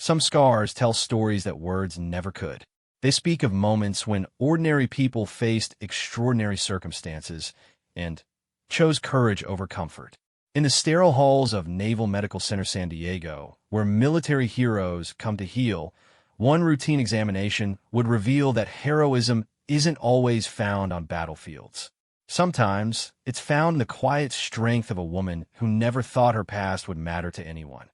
Some scars tell stories that words never could. They speak of moments when ordinary people faced extraordinary circumstances and chose courage over comfort. In the sterile halls of Naval Medical Center San Diego, where military heroes come to heal, one routine examination would reveal that heroism isn't always found on battlefields. Sometimes, it's found in the quiet strength of a woman who never thought her past would matter to anyone.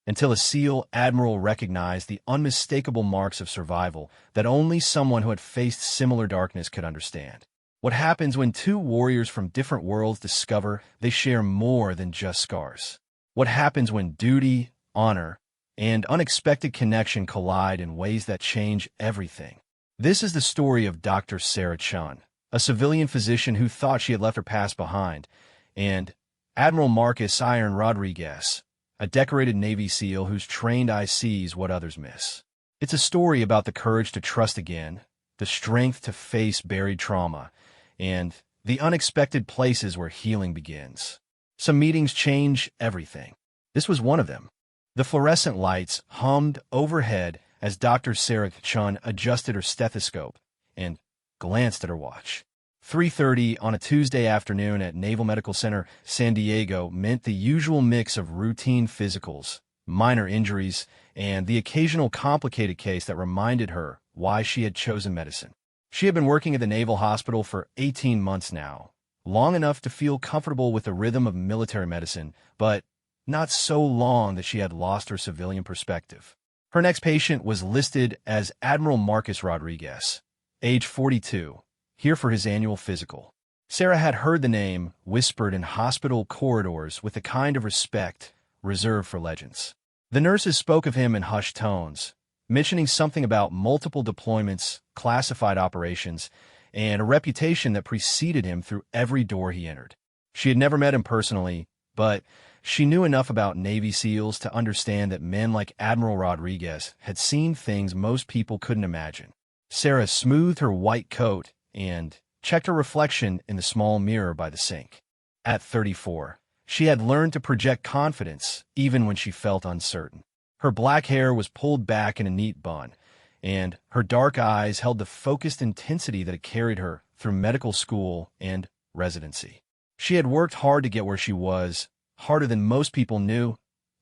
Until a SEAL admiral recognized the unmistakable marks of survival that only someone who had faced similar darkness could understand. What happens when two warriors from different worlds discover they share more than just scars? What happens when duty, honor, and unexpected connection collide in ways that change everything? This is the story of Dr. Sarah Chun, a civilian physician who thought she had left her past behind, and Admiral Marcus Iron Rodriguez, a decorated Navy SEAL whose trained eye sees what others miss. It's a story about the courage to trust again, the strength to face buried trauma, and the unexpected places where healing begins. Some meetings change everything. This was one of them. The fluorescent lights hummed overhead as Dr. Sarah Chun adjusted her stethoscope and glanced at her watch. 3:30 on a Tuesday afternoon at Naval Medical Center San Diego meant the usual mix of routine physicals, minor injuries, and the occasional complicated case that reminded her why she had chosen medicine. She had been working at the Naval Hospital for 18 months now, long enough to feel comfortable with the rhythm of military medicine, but not so long that she had lost her civilian perspective. Her next patient was listed as Admiral Marcus Rodriguez, age 42, here for his annual physical. Sarah had heard the name whispered in hospital corridors with the kind of respect reserved for legends. The nurses spoke of him in hushed tones, mentioning something about multiple deployments, classified operations, and a reputation that preceded him through every door he entered. She had never met him personally, but she knew enough about Navy SEALs to understand that men like Admiral Rodriguez had seen things most people couldn't imagine. Sarah smoothed her white coat and checked her reflection in the small mirror by the sink. At 34, she had learned to project confidence even when she felt uncertain. Her black hair was pulled back in a neat bun, and her dark eyes held the focused intensity that had carried her through medical school and residency. She had worked hard to get where she was, harder than most people knew,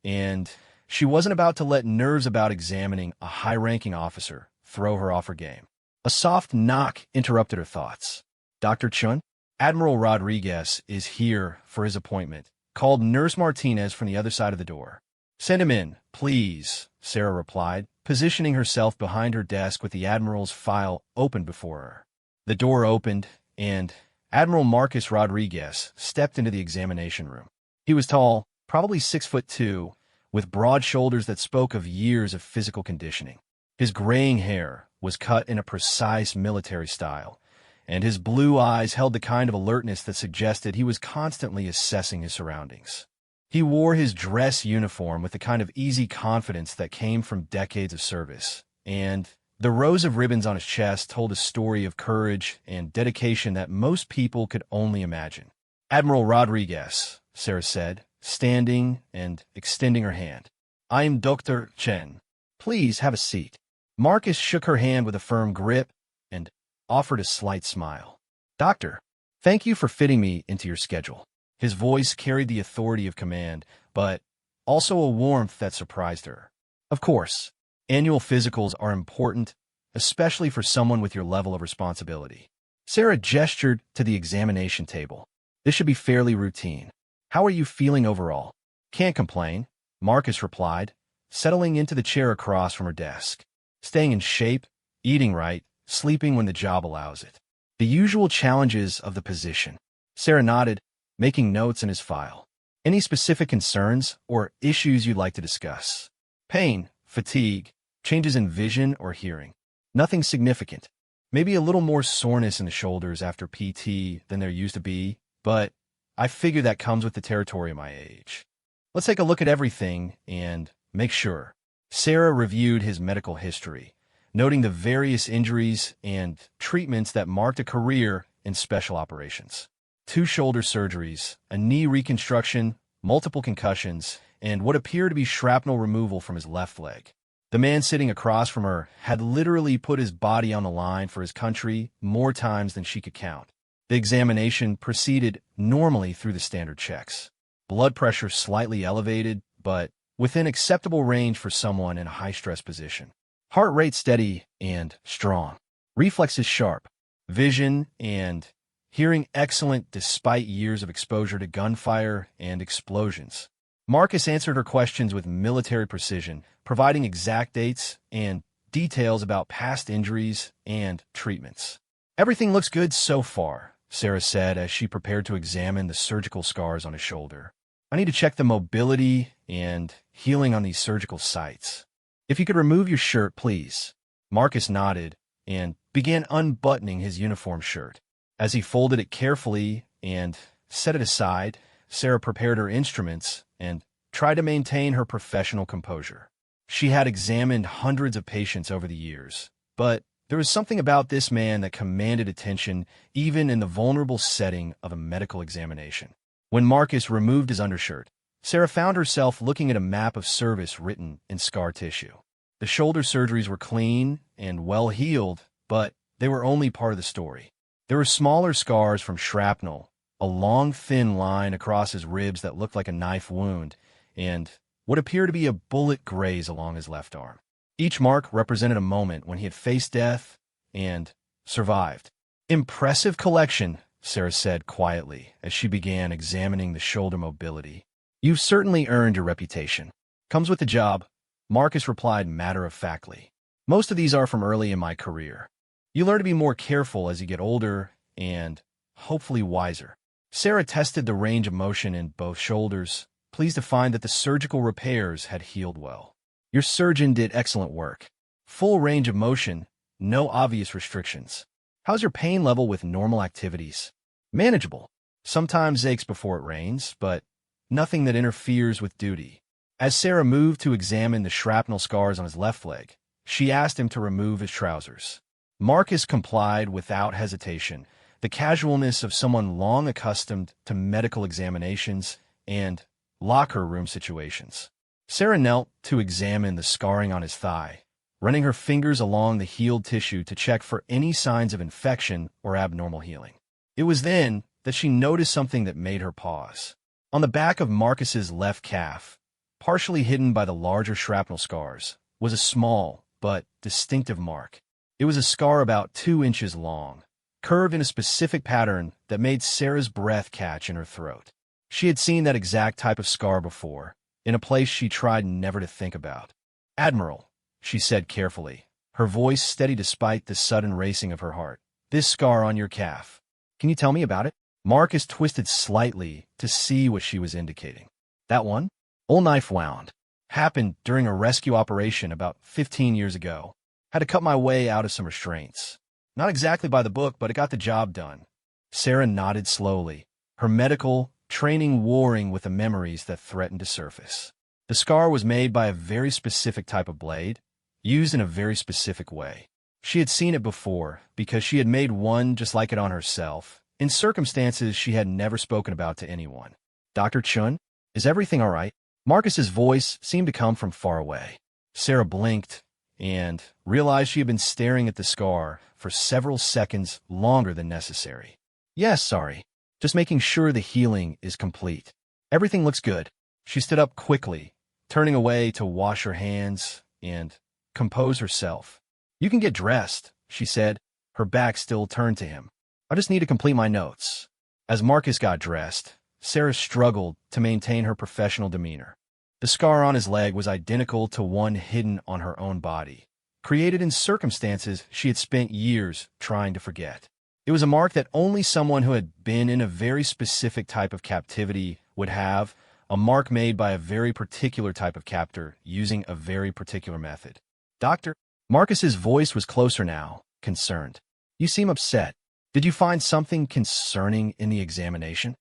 and she wasn't about to let nerves about examining a high-ranking officer throw her off her game. A soft knock interrupted her thoughts. "Dr. Chun, Admiral Rodriguez is here for his appointment," called Nurse Martinez from the other side of the door. "Send him in, please," Sarah replied, positioning herself behind her desk with the Admiral's file open before her. The door opened, and Admiral Marcus Rodriguez stepped into the examination room. He was tall, probably 6'2", with broad shoulders that spoke of years of physical conditioning. His graying hair was cut in a precise military style, and his blue eyes held the kind of alertness that suggested he was constantly assessing his surroundings. He wore his dress uniform with the kind of easy confidence that came from decades of service, and the rows of ribbons on his chest told a story of courage and dedication that most people could only imagine. "Admiral Rodriguez," Sarah said, standing and extending her hand. "I am Dr. Chen. Please have a seat." Marcus shook her hand with a firm grip and offered a slight smile. "Doctor, thank you for fitting me into your schedule." His voice carried the authority of command, but also a warmth that surprised her. "Of course, annual physicals are important, especially for someone with your level of responsibility." Sarah gestured to the examination table. "This should be fairly routine. How are you feeling overall?" "Can't complain," Marcus replied, settling into the chair across from her desk. "Staying in shape, eating right, sleeping when the job allows it. The usual challenges of the position." Sarah nodded, making notes in his file. "Any specific concerns or issues you'd like to discuss?" "Pain, fatigue, changes in vision or hearing. Nothing significant. Maybe a little more soreness in the shoulders after PT than there used to be, but I figure that comes with the territory of my age. Let's take a look at everything and make sure." Sarah reviewed his medical history, noting the various injuries and treatments that marked a career in special operations. 2 shoulder surgeries, a knee reconstruction, multiple concussions, and what appeared to be shrapnel removal from his left leg. The man sitting across from her had literally put his body on the line for his country more times than she could count. The examination proceeded normally through the standard checks. Blood pressure slightly elevated, but within acceptable range for someone in a high-stress position. Heart rate steady and strong. Reflexes sharp. Vision and hearing excellent despite years of exposure to gunfire and explosions. Marcus answered her questions with military precision, providing exact dates and details about past injuries and treatments. "Everything looks good so far," Sarah said as she prepared to examine the surgical scars on his shoulder. "I need to check the mobility and healing on these surgical sites. If you could remove your shirt, please." Marcus nodded and began unbuttoning his uniform shirt. As he folded it carefully and set it aside, Sarah prepared her instruments and tried to maintain her professional composure. She had examined hundreds of patients over the years, but there was something about this man that commanded attention even in the vulnerable setting of a medical examination. When Marcus removed his undershirt, Sarah found herself looking at a map of service written in scar tissue. The shoulder surgeries were clean and well healed, but they were only part of the story. There were smaller scars from shrapnel, a long thin line across his ribs that looked like a knife wound, and what appeared to be a bullet graze along his left arm. Each mark represented a moment when he had faced death and survived. "Impressive collection," Sarah said quietly as she began examining the shoulder mobility. "You've certainly earned your reputation. Comes with the job," Marcus replied matter-of-factly. "Most of these are from early in my career. You learn to be more careful as you get older and hopefully wiser." Sarah tested the range of motion in both shoulders, pleased to find that the surgical repairs had healed well. "Your surgeon did excellent work. Full range of motion, no obvious restrictions. How's your pain level with normal activities?" "Manageable. Sometimes aches before it rains, but nothing that interferes with duty." As Sarah moved to examine the shrapnel scars on his left leg, she asked him to remove his trousers. Marcus complied without hesitation, the casualness of someone long accustomed to medical examinations and locker room situations. Sarah knelt to examine the scarring on his thigh, running her fingers along the healed tissue to check for any signs of infection or abnormal healing. It was then that she noticed something that made her pause. On the back of Marcus's left calf, partially hidden by the larger shrapnel scars, was a small but distinctive mark. It was a scar about 2 inches long, curved in a specific pattern that made Sarah's breath catch in her throat. She had seen that exact type of scar before, in a place she tried never to think about. "Admiral," she said carefully, her voice steady despite the sudden racing of her heart. "This scar on your calf. Can you tell me about it?" Marcus twisted slightly to see what she was indicating. "That one? Old knife wound. Happened during a rescue operation about 15 years ago. Had to cut my way out of some restraints. Not exactly by the book, but it got the job done." Sarah nodded slowly, her medical training warring with the memories that threatened to surface. The scar was made by a very specific type of blade, used in a very specific way. She had seen it before because she had made one just like it on herself, in circumstances she had never spoken about to anyone. "Dr. Chun, is everything all right?" Marcus's voice seemed to come from far away. Sarah blinked and realized she had been staring at the scar for several seconds longer than necessary. "Yes, sorry. Just making sure the healing is complete. Everything looks good." She stood up quickly, turning away to wash her hands and compose herself. "You can get dressed," she said, her back still turned to him. "I just need to complete my notes." As Marcus got dressed, Sarah struggled to maintain her professional demeanor. The scar on his leg was identical to one hidden on her own body, created in circumstances she had spent years trying to forget. It was a mark that only someone who had been in a very specific type of captivity would have, a mark made by a very particular type of captor using a very particular method. "Doctor," Marcus's voice was closer now, concerned. "You seem upset. Did you find something concerning in the examination?"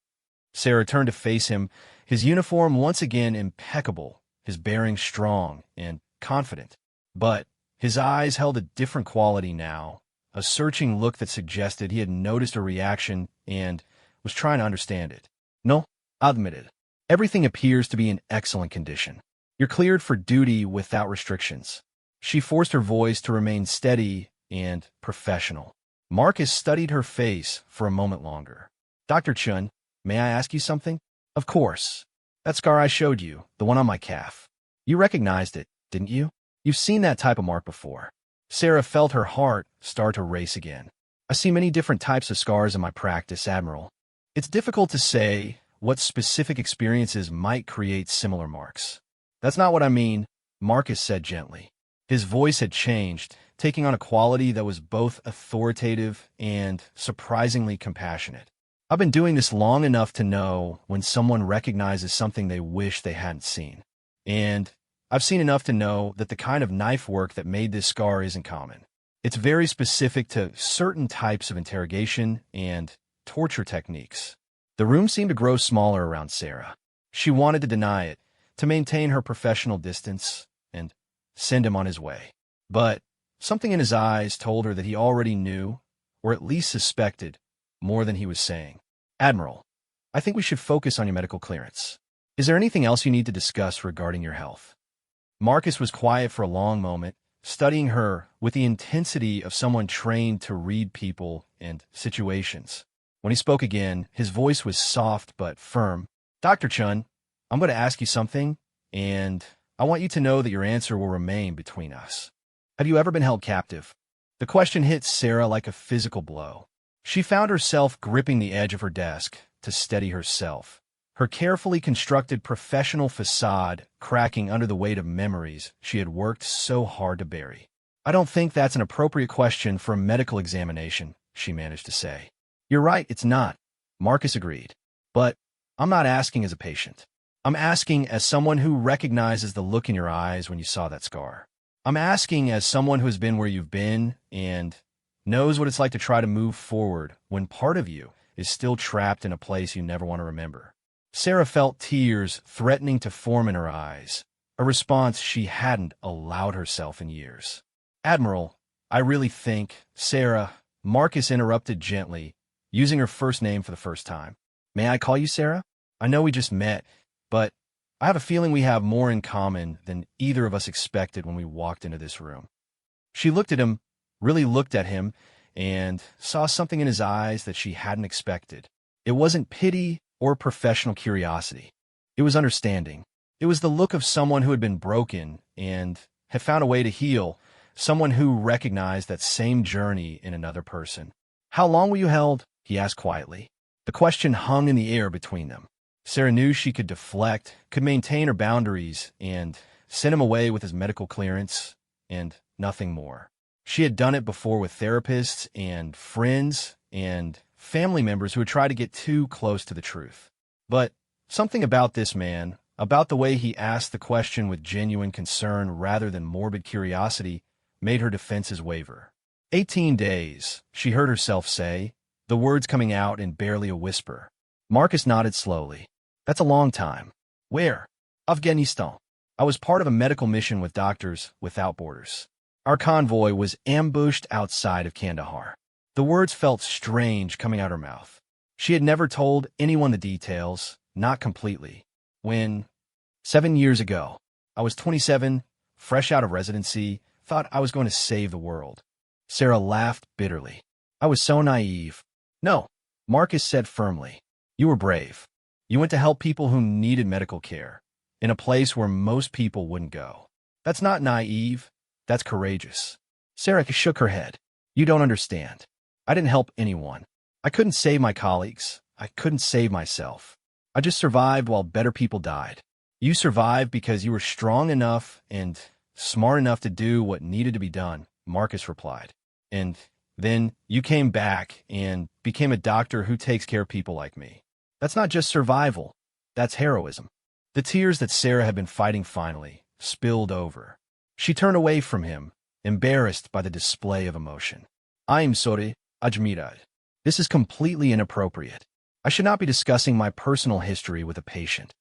Sarah turned to face him, his uniform once again impeccable, his bearing strong and confident. But his eyes held a different quality now, a searching look that suggested he had noticed a reaction and was trying to understand it. "No," I admitted. "Everything appears to be in excellent condition. You're cleared for duty without restrictions." She forced her voice to remain steady and professional. Marcus studied her face for a moment longer. Dr. Chun, may I ask you something? Of course. That scar I showed you, the one on my calf. You recognized it, didn't you? You've seen that type of mark before. Sarah felt her heart start to race again. I see many different types of scars in my practice, Admiral. It's difficult to say what specific experiences might create similar marks. That's not what I mean, Marcus said gently. His voice had changed, taking on a quality that was both authoritative and surprisingly compassionate. I've been doing this long enough to know when someone recognizes something they wish they hadn't seen. And I've seen enough to know that the kind of knife work that made this scar isn't common. It's very specific to certain types of interrogation and torture techniques. The room seemed to grow smaller around Sarah. She wanted to deny it, to maintain her professional distance, and send him on his way. But something in his eyes told her that he already knew, or at least suspected, more than he was saying. Admiral, I think we should focus on your medical clearance. Is there anything else you need to discuss regarding your health? Marcus was quiet for a long moment, studying her with the intensity of someone trained to read people and situations. When he spoke again, his voice was soft but firm. Dr. Chun, I'm going to ask you something, and I want you to know that your answer will remain between us. Have you ever been held captive? The question hit Sarah like a physical blow. She found herself gripping the edge of her desk to steady herself, her carefully constructed professional facade cracking under the weight of memories she had worked so hard to bury. I don't think that's an appropriate question for a medical examination, she managed to say. You're right, it's not, Marcus agreed. But I'm not asking as a patient. I'm asking as someone who recognizes the look in your eyes when you saw that scar. I'm asking as someone who has been where you've been and knows what it's like to try to move forward when part of you is still trapped in a place you never want to remember. Sarah felt tears threatening to form in her eyes, a response she hadn't allowed herself in years. Admiral, I really think, Sarah, Marcus interrupted gently, using her first name for the first time. May I call you Sarah? I know we just met, but I have a feeling we have more in common than either of us expected when we walked into this room. She looked at him, really looked at him, and saw something in his eyes that she hadn't expected. It wasn't pity or professional curiosity. It was understanding. It was the look of someone who had been broken and had found a way to heal, someone who recognized that same journey in another person. How long were you held? He asked quietly. The question hung in the air between them. Sarah knew she could deflect, could maintain her boundaries, and send him away with his medical clearance, and nothing more. She had done it before with therapists and friends and family members who had tried to get too close to the truth. But something about this man, about the way he asked the question with genuine concern rather than morbid curiosity, made her defenses waver. 18 days, she heard herself say, the words coming out in barely a whisper. Marcus nodded slowly. That's a long time. Where? Afghanistan. I was part of a medical mission with Doctors Without Borders. Our convoy was ambushed outside of Kandahar. The words felt strange coming out her mouth. She had never told anyone the details, not completely. When, 7 years ago, I was 27, fresh out of residency, thought I was going to save the world. Sarah laughed bitterly. I was so naive. No, Marcus said firmly. You were brave. You went to help people who needed medical care, in a place where most people wouldn't go. That's not naive. That's courageous. Sarah shook her head. You don't understand. I didn't help anyone. I couldn't save my colleagues. I couldn't save myself. I just survived while better people died. You survived because you were strong enough and smart enough to do what needed to be done, Marcus replied. And then you came back and became a doctor who takes care of people like me. That's not just survival. That's heroism. The tears that Sarah had been fighting finally spilled over. She turned away from him, embarrassed by the display of emotion. I'm sorry, admiral. This is completely inappropriate. I should not be discussing my personal history with a patient.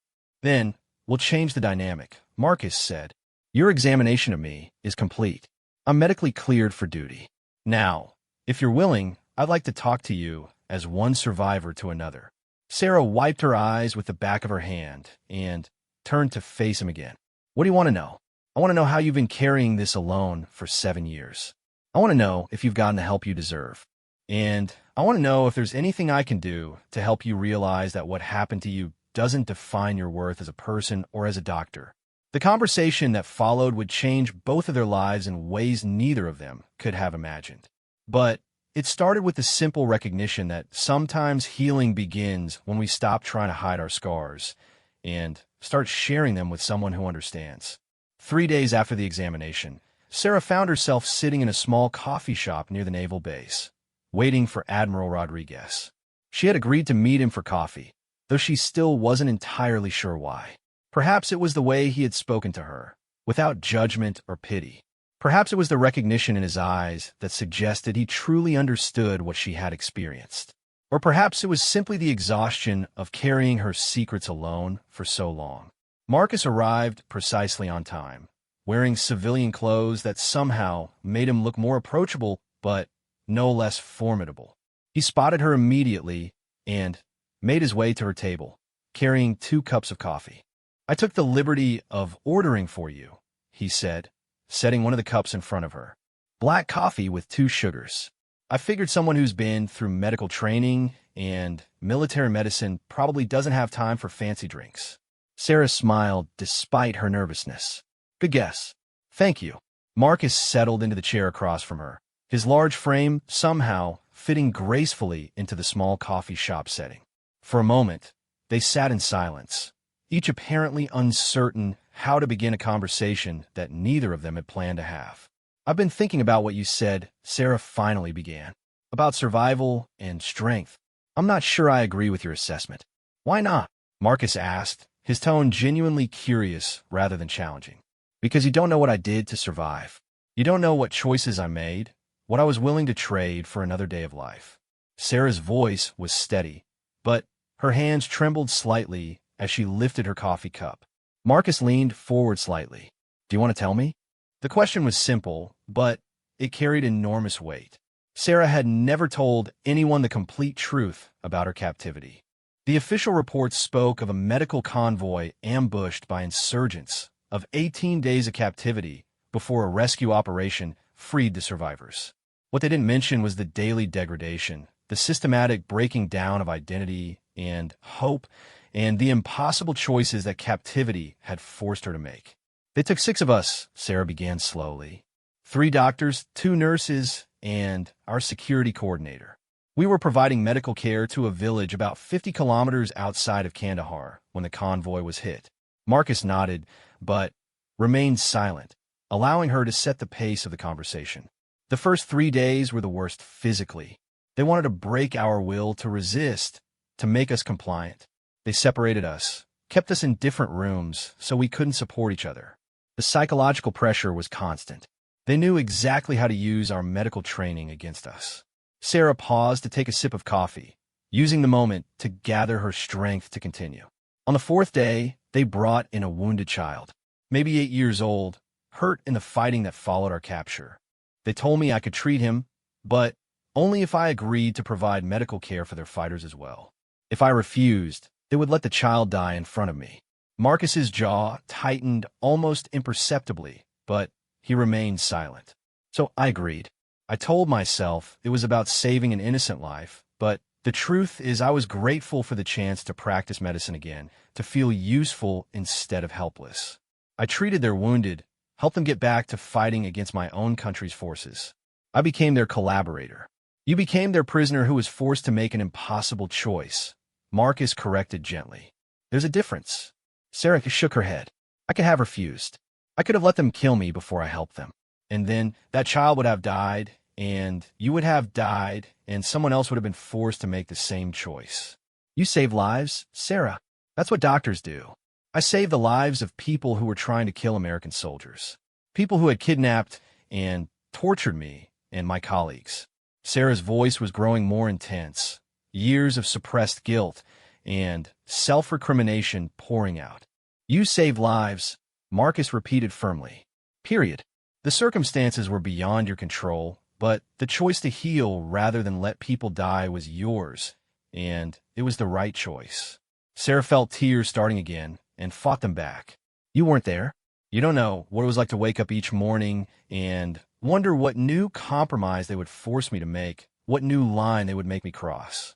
Then, we'll change the dynamic, Marcus said. Your examination of me is complete. I'm medically cleared for duty. Now, if you're willing, I'd like to talk to you as one survivor to another. Sarah wiped her eyes with the back of her hand and turned to face him again. What do you want to know? I want to know how you've been carrying this alone for 7 years. I want to know if you've gotten the help you deserve. And I want to know if there's anything I can do to help you realize that what happened to you doesn't define your worth as a person or as a doctor. The conversation that followed would change both of their lives in ways neither of them could have imagined. But it started with the simple recognition that sometimes healing begins when we stop trying to hide our scars and start sharing them with someone who understands. 3 days after the examination, Sarah found herself sitting in a small coffee shop near the naval base, waiting for Admiral Rodriguez. She had agreed to meet him for coffee, though she still wasn't entirely sure why. Perhaps it was the way he had spoken to her, without judgment or pity. Perhaps it was the recognition in his eyes that suggested he truly understood what she had experienced. Or perhaps it was simply the exhaustion of carrying her secrets alone for so long. Marcus arrived precisely on time, wearing civilian clothes that somehow made him look more approachable, but no less formidable. He spotted her immediately and made his way to her table, carrying 2 cups of coffee. "I took the liberty of ordering for you," he said, setting one of the cups in front of her. "Black coffee with 2 sugars. I figured someone who's been through medical training and military medicine probably doesn't have time for fancy drinks." Sarah smiled despite her nervousness. "Good guess. Thank you." Marcus settled into the chair across from her, his large frame somehow fitting gracefully into the small coffee shop setting. For a moment, they sat in silence, each apparently uncertain how to begin a conversation that neither of them had planned to have. "I've been thinking about what you said," Sarah finally began, "about survival and strength. I'm not sure I agree with your assessment." "Why not?" Marcus asked, his tone genuinely curious rather than challenging. "Because you don't know what I did to survive. You don't know what choices I made, what I was willing to trade for another day of life." Sarah's voice was steady, but her hands trembled slightly as she lifted her coffee cup. Marcus leaned forward slightly. "Do you want to tell me?" The question was simple, but it carried enormous weight. Sarah had never told anyone the complete truth about her captivity. The official reports spoke of a medical convoy ambushed by insurgents, of 18 days of captivity before a rescue operation freed the survivors. What they didn't mention was the daily degradation, the systematic breaking down of identity and hope, and the impossible choices that captivity had forced her to make. "They took 6 of us," Sarah began slowly. 3 doctors, 2 nurses, and our security coordinator. We were providing medical care to a village about 50 kilometers outside of Kandahar when the convoy was hit. Marcus nodded, but remained silent, allowing her to set the pace of the conversation. "The first 3 days were the worst physically. They wanted to break our will to resist, to make us compliant. They separated us, kept us in different rooms so we couldn't support each other. The psychological pressure was constant. They knew exactly how to use our medical training against us." Sarah paused to take a sip of coffee, using the moment to gather her strength to continue. "On the 4th day, they brought in a wounded child, maybe 8 years old, hurt in the fighting that followed our capture. They told me I could treat him, but only if I agreed to provide medical care for their fighters as well. If I refused, they would let the child die in front of me." Marcus's jaw tightened almost imperceptibly, but he remained silent. "So I agreed. I told myself it was about saving an innocent life, but the truth is I was grateful for the chance to practice medicine again, to feel useful instead of helpless. I treated their wounded, helped them get back to fighting against my own country's forces. I became their collaborator." "You became their prisoner who was forced to make an impossible choice," Marcus corrected gently. "There's a difference." Sarah shook her head. "I could have refused. I could have let them kill me before I helped them. And then that child would have died, and you would have died, and someone else would have been forced to make the same choice. You save lives, Sarah. That's what doctors do. I saved the lives of people who were trying to kill American soldiers. People who had kidnapped and tortured me and my colleagues." Sarah's voice was growing more intense, years of suppressed guilt and self-recrimination pouring out. "You saved lives," Marcus repeated firmly. "Period. The circumstances were beyond your control, but the choice to heal rather than let people die was yours, and it was the right choice." Sarah felt tears starting again and fought them back. "You weren't there." You don't know what it was like to wake up each morning and wonder what new compromise they would force me to make, what new line they would make me cross.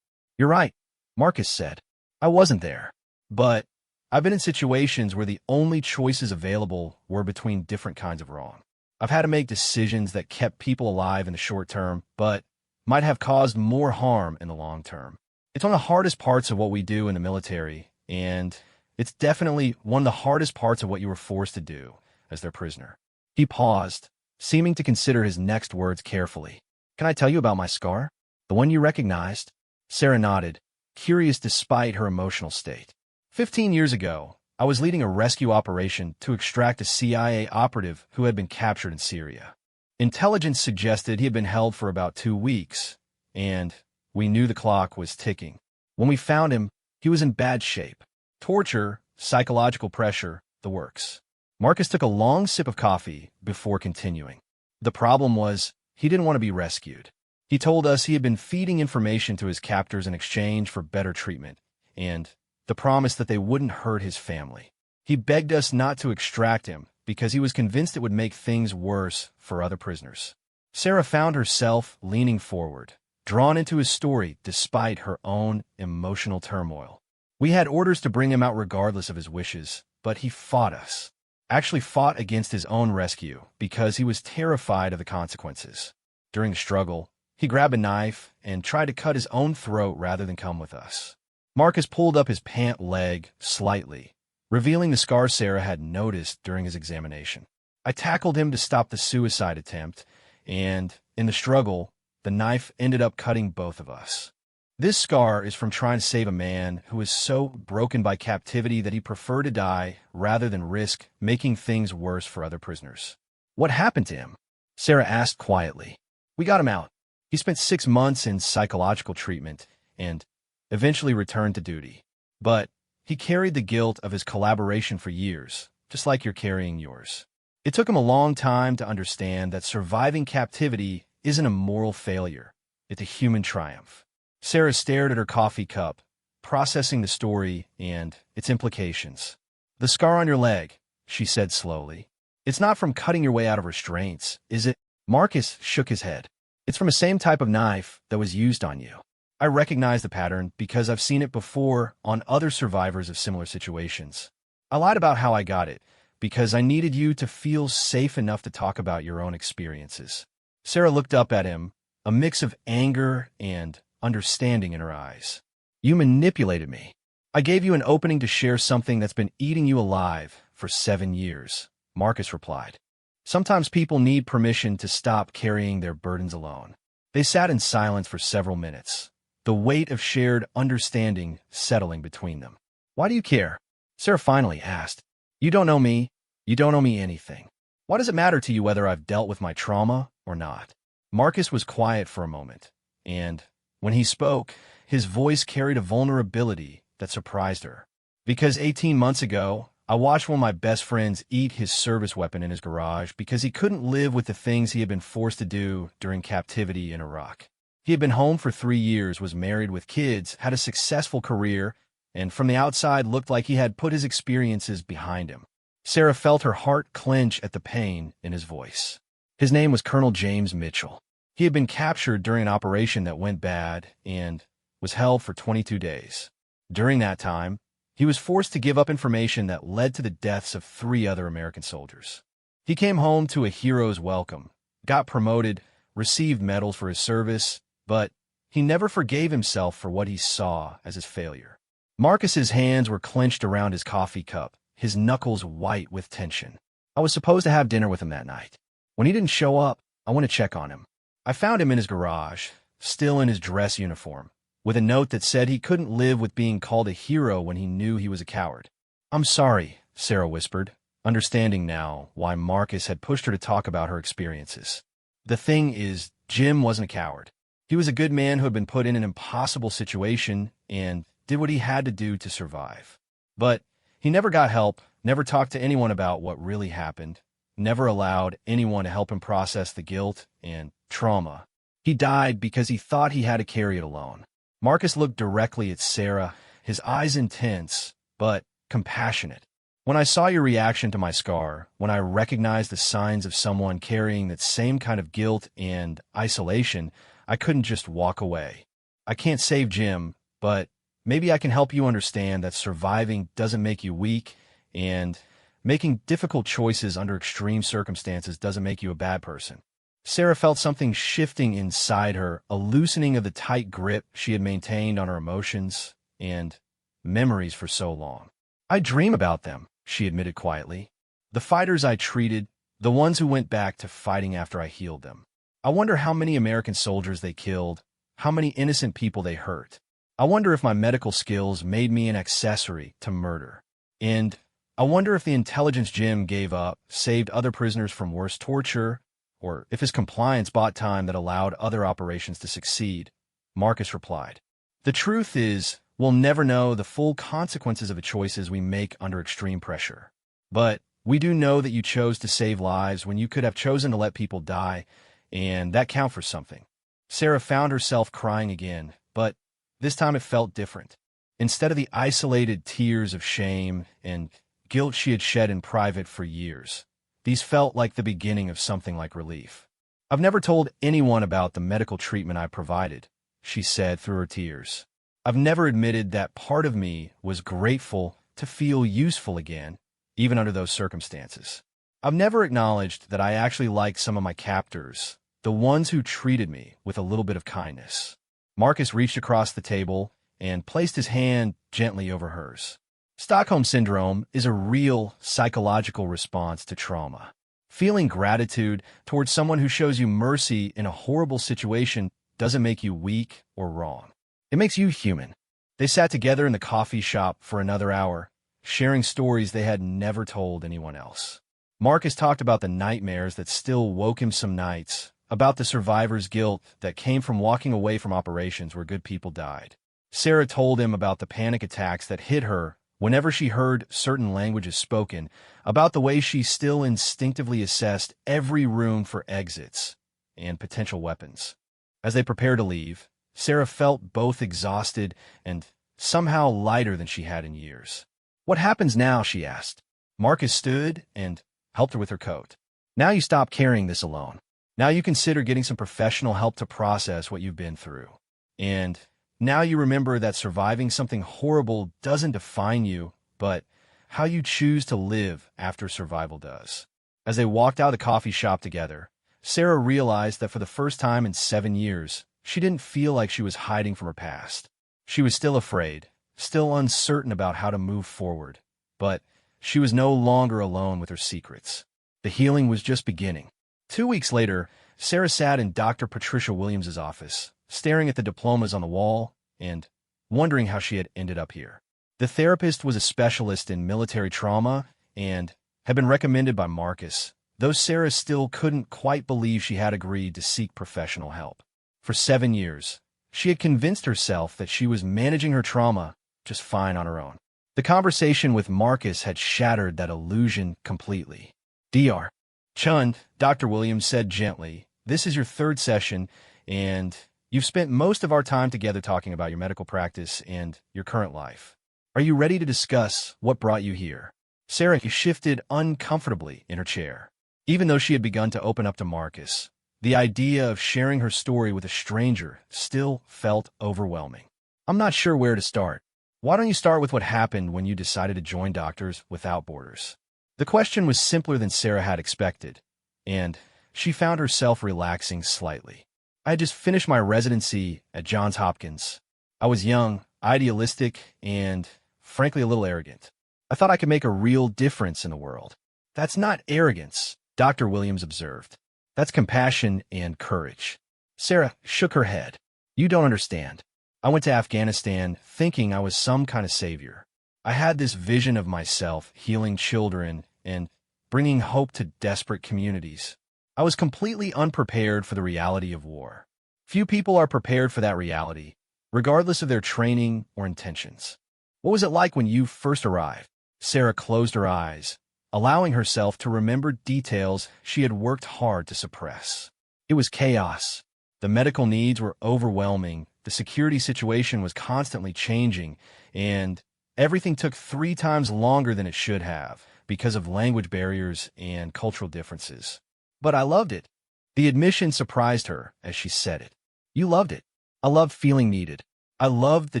You're right, Marcus said. I wasn't there. But I've been in situations where the only choices available were between different kinds of wrong. I've had to make decisions that kept people alive in the short term, but might have caused more harm in the long term. It's one of the hardest parts of what we do in the military, and it's definitely one of the hardest parts of what you were forced to do as their prisoner. He paused, seeming to consider his next words carefully. Can I tell you about my scar? The one you recognized? Sarah nodded, curious despite her emotional state. 15 years ago, I was leading a rescue operation to extract a CIA operative who had been captured in Syria. Intelligence suggested he had been held for about 2 weeks, and we knew the clock was ticking. When we found him, he was in bad shape. Torture, psychological pressure, the works. Marcus took a long sip of coffee before continuing. The problem was, he didn't want to be rescued. He told us he had been feeding information to his captors in exchange for better treatment, and the promise that they wouldn't hurt his family. He begged us not to extract him because he was convinced it would make things worse for other prisoners. Sarah found herself leaning forward, drawn into his story despite her own emotional turmoil. We had orders to bring him out regardless of his wishes, but he fought us. Actually fought against his own rescue because he was terrified of the consequences. During the struggle, he grabbed a knife and tried to cut his own throat rather than come with us. Marcus pulled up his pant leg slightly, revealing the scar Sarah had noticed during his examination. I tackled him to stop the suicide attempt, and in the struggle, the knife ended up cutting both of us. This scar is from trying to save a man who is so broken by captivity that he preferred to die rather than risk making things worse for other prisoners. What happened to him? Sarah asked quietly. We got him out. He spent 6 months in psychological treatment and eventually returned to duty. But he carried the guilt of his collaboration for years, just like you're carrying yours. It took him a long time to understand that surviving captivity isn't a moral failure. It's a human triumph. Sarah stared at her coffee cup, processing the story and its implications. The scar on your leg, she said slowly. It's not from cutting your way out of restraints, is it? Marcus shook his head. It's from the same type of knife that was used on you. I recognize the pattern because I've seen it before on other survivors of similar situations. I lied about how I got it because I needed you to feel safe enough to talk about your own experiences. Sarah looked up at him, a mix of anger and understanding in her eyes. You manipulated me. I gave you an opening to share something that's been eating you alive for 7 years, Marcus replied. Sometimes people need permission to stop carrying their burdens alone. They sat in silence for several minutes, the weight of shared understanding settling between them. Why do you care? Sarah finally asked. You don't know me. You don't owe me anything. Why does it matter to you whether I've dealt with my trauma or not? Marcus was quiet for a moment, and when he spoke, his voice carried a vulnerability that surprised her. Because 18 months ago, I watched one of my best friends eat his service weapon in his garage because he couldn't live with the things he had been forced to do during captivity in Iraq. He had been home for 3 years, was married with kids, had a successful career, and from the outside looked like he had put his experiences behind him. Sarah felt her heart clench at the pain in his voice. His name was Colonel James Mitchell. He had been captured during an operation that went bad and was held for 22 days. During that time, he was forced to give up information that led to the deaths of 3 other American soldiers. He came home to a hero's welcome, got promoted, received medals for his service, but he never forgave himself for what he saw as his failure. Marcus's hands were clenched around his coffee cup, his knuckles white with tension. I was supposed to have dinner with him that night. When he didn't show up, I went to check on him. I found him in his garage, still in his dress uniform, with a note that said he couldn't live with being called a hero when he knew he was a coward. I'm sorry, Sarah whispered, understanding now why Marcus had pushed her to talk about her experiences. The thing is, Jim wasn't a coward. He was a good man who had been put in an impossible situation and did what he had to do to survive. But he never got help, never talked to anyone about what really happened, never allowed anyone to help him process the guilt and trauma. He died because he thought he had to carry it alone. Marcus looked directly at Sarah, his eyes intense, but compassionate. When I saw your reaction to my scar, when I recognized the signs of someone carrying that same kind of guilt and isolation, I couldn't just walk away. I can't save Jim, but maybe I can help you understand that surviving doesn't make you weak, and making difficult choices under extreme circumstances doesn't make you a bad person. Sarah felt something shifting inside her, a loosening of the tight grip she had maintained on her emotions and memories for so long. I dream about them, she admitted quietly. The fighters I treated, the ones who went back to fighting after I healed them. I wonder how many American soldiers they killed, how many innocent people they hurt. I wonder if my medical skills made me an accessory to murder. And I wonder if the intelligence Jim gave up saved other prisoners from worse torture, or if his compliance bought time that allowed other operations to succeed. Marcus replied, "The truth is, we'll never know the full consequences of the choices we make under extreme pressure. But we do know that you chose to save lives when you could have chosen to let people die, and that counts for something." Sarah found herself crying again, but this time it felt different. Instead of the isolated tears of shame and guilt she had shed in private for years, these felt like the beginning of something like relief. "I've never told anyone about the medical treatment I provided," she said through her tears. "I've never admitted that part of me was grateful to feel useful again, even under those circumstances. I've never acknowledged that I actually liked some of my captors, the ones who treated me with a little bit of kindness." Marcus reached across the table and placed his hand gently over hers. Stockholm Syndrome is a real psychological response to trauma. Feeling gratitude towards someone who shows you mercy in a horrible situation doesn't make you weak or wrong. It makes you human. They sat together in the coffee shop for another hour, sharing stories they had never told anyone else. Marcus talked about the nightmares that still woke him some nights, about the survivor's guilt that came from walking away from operations where good people died. Sarah told him about the panic attacks that hit her whenever she heard certain languages spoken, about the way she still instinctively assessed every room for exits and potential weapons. As they prepared to leave, Sarah felt both exhausted and somehow lighter than she had in years. "What happens now?" she asked. Marcus stood and helped her with her coat. "Now you stop carrying this alone. Now you consider getting some professional help to process what you've been through. And now you remember that surviving something horrible doesn't define you, but how you choose to live after survival does." As they walked out of the coffee shop together, Sarah realized that for the first time in 7 years, she didn't feel like she was hiding from her past. She was still afraid, still uncertain about how to move forward, but she was no longer alone with her secrets. The healing was just beginning. 2 weeks later, Sarah sat in Dr. Patricia Williams's office, staring at the diplomas on the wall and wondering how she had ended up here. The therapist was a specialist in military trauma and had been recommended by Marcus, though Sarah still couldn't quite believe she had agreed to seek professional help. For 7 years, she had convinced herself that she was managing her trauma just fine on her own. The conversation with Marcus had shattered that illusion completely. "Dr. Chund," Dr. Williams said gently, "this is your 3rd session, and you've spent most of our time together talking about your medical practice and your current life. Are you ready to discuss what brought you here?" Sarah shifted uncomfortably in her chair. Even though she had begun to open up to Marcus, the idea of sharing her story with a stranger still felt overwhelming. "I'm not sure where to start. Why don't you start with what happened when you decided to join Doctors Without Borders?" The question was simpler than Sarah had expected, and she found herself relaxing slightly. "I had just finished my residency at Johns Hopkins. I was young, idealistic, and frankly a little arrogant. I thought I could make a real difference in the world." "That's not arrogance," Dr. Williams observed. "That's compassion and courage." Sarah shook her head. "You don't understand. I went to Afghanistan thinking I was some kind of savior. I had this vision of myself healing children and bringing hope to desperate communities. I was completely unprepared for the reality of war. Few people are prepared for that reality, regardless of their training or intentions." "What was it like when you first arrived?" Sarah closed her eyes, allowing herself to remember details she had worked hard to suppress. "It was chaos. The medical needs were overwhelming, the security situation was constantly changing, and Everything took 3 times longer than it should have because of language barriers and cultural differences. But I loved it. The admission surprised her as she said it. You loved it. I loved feeling needed. I loved the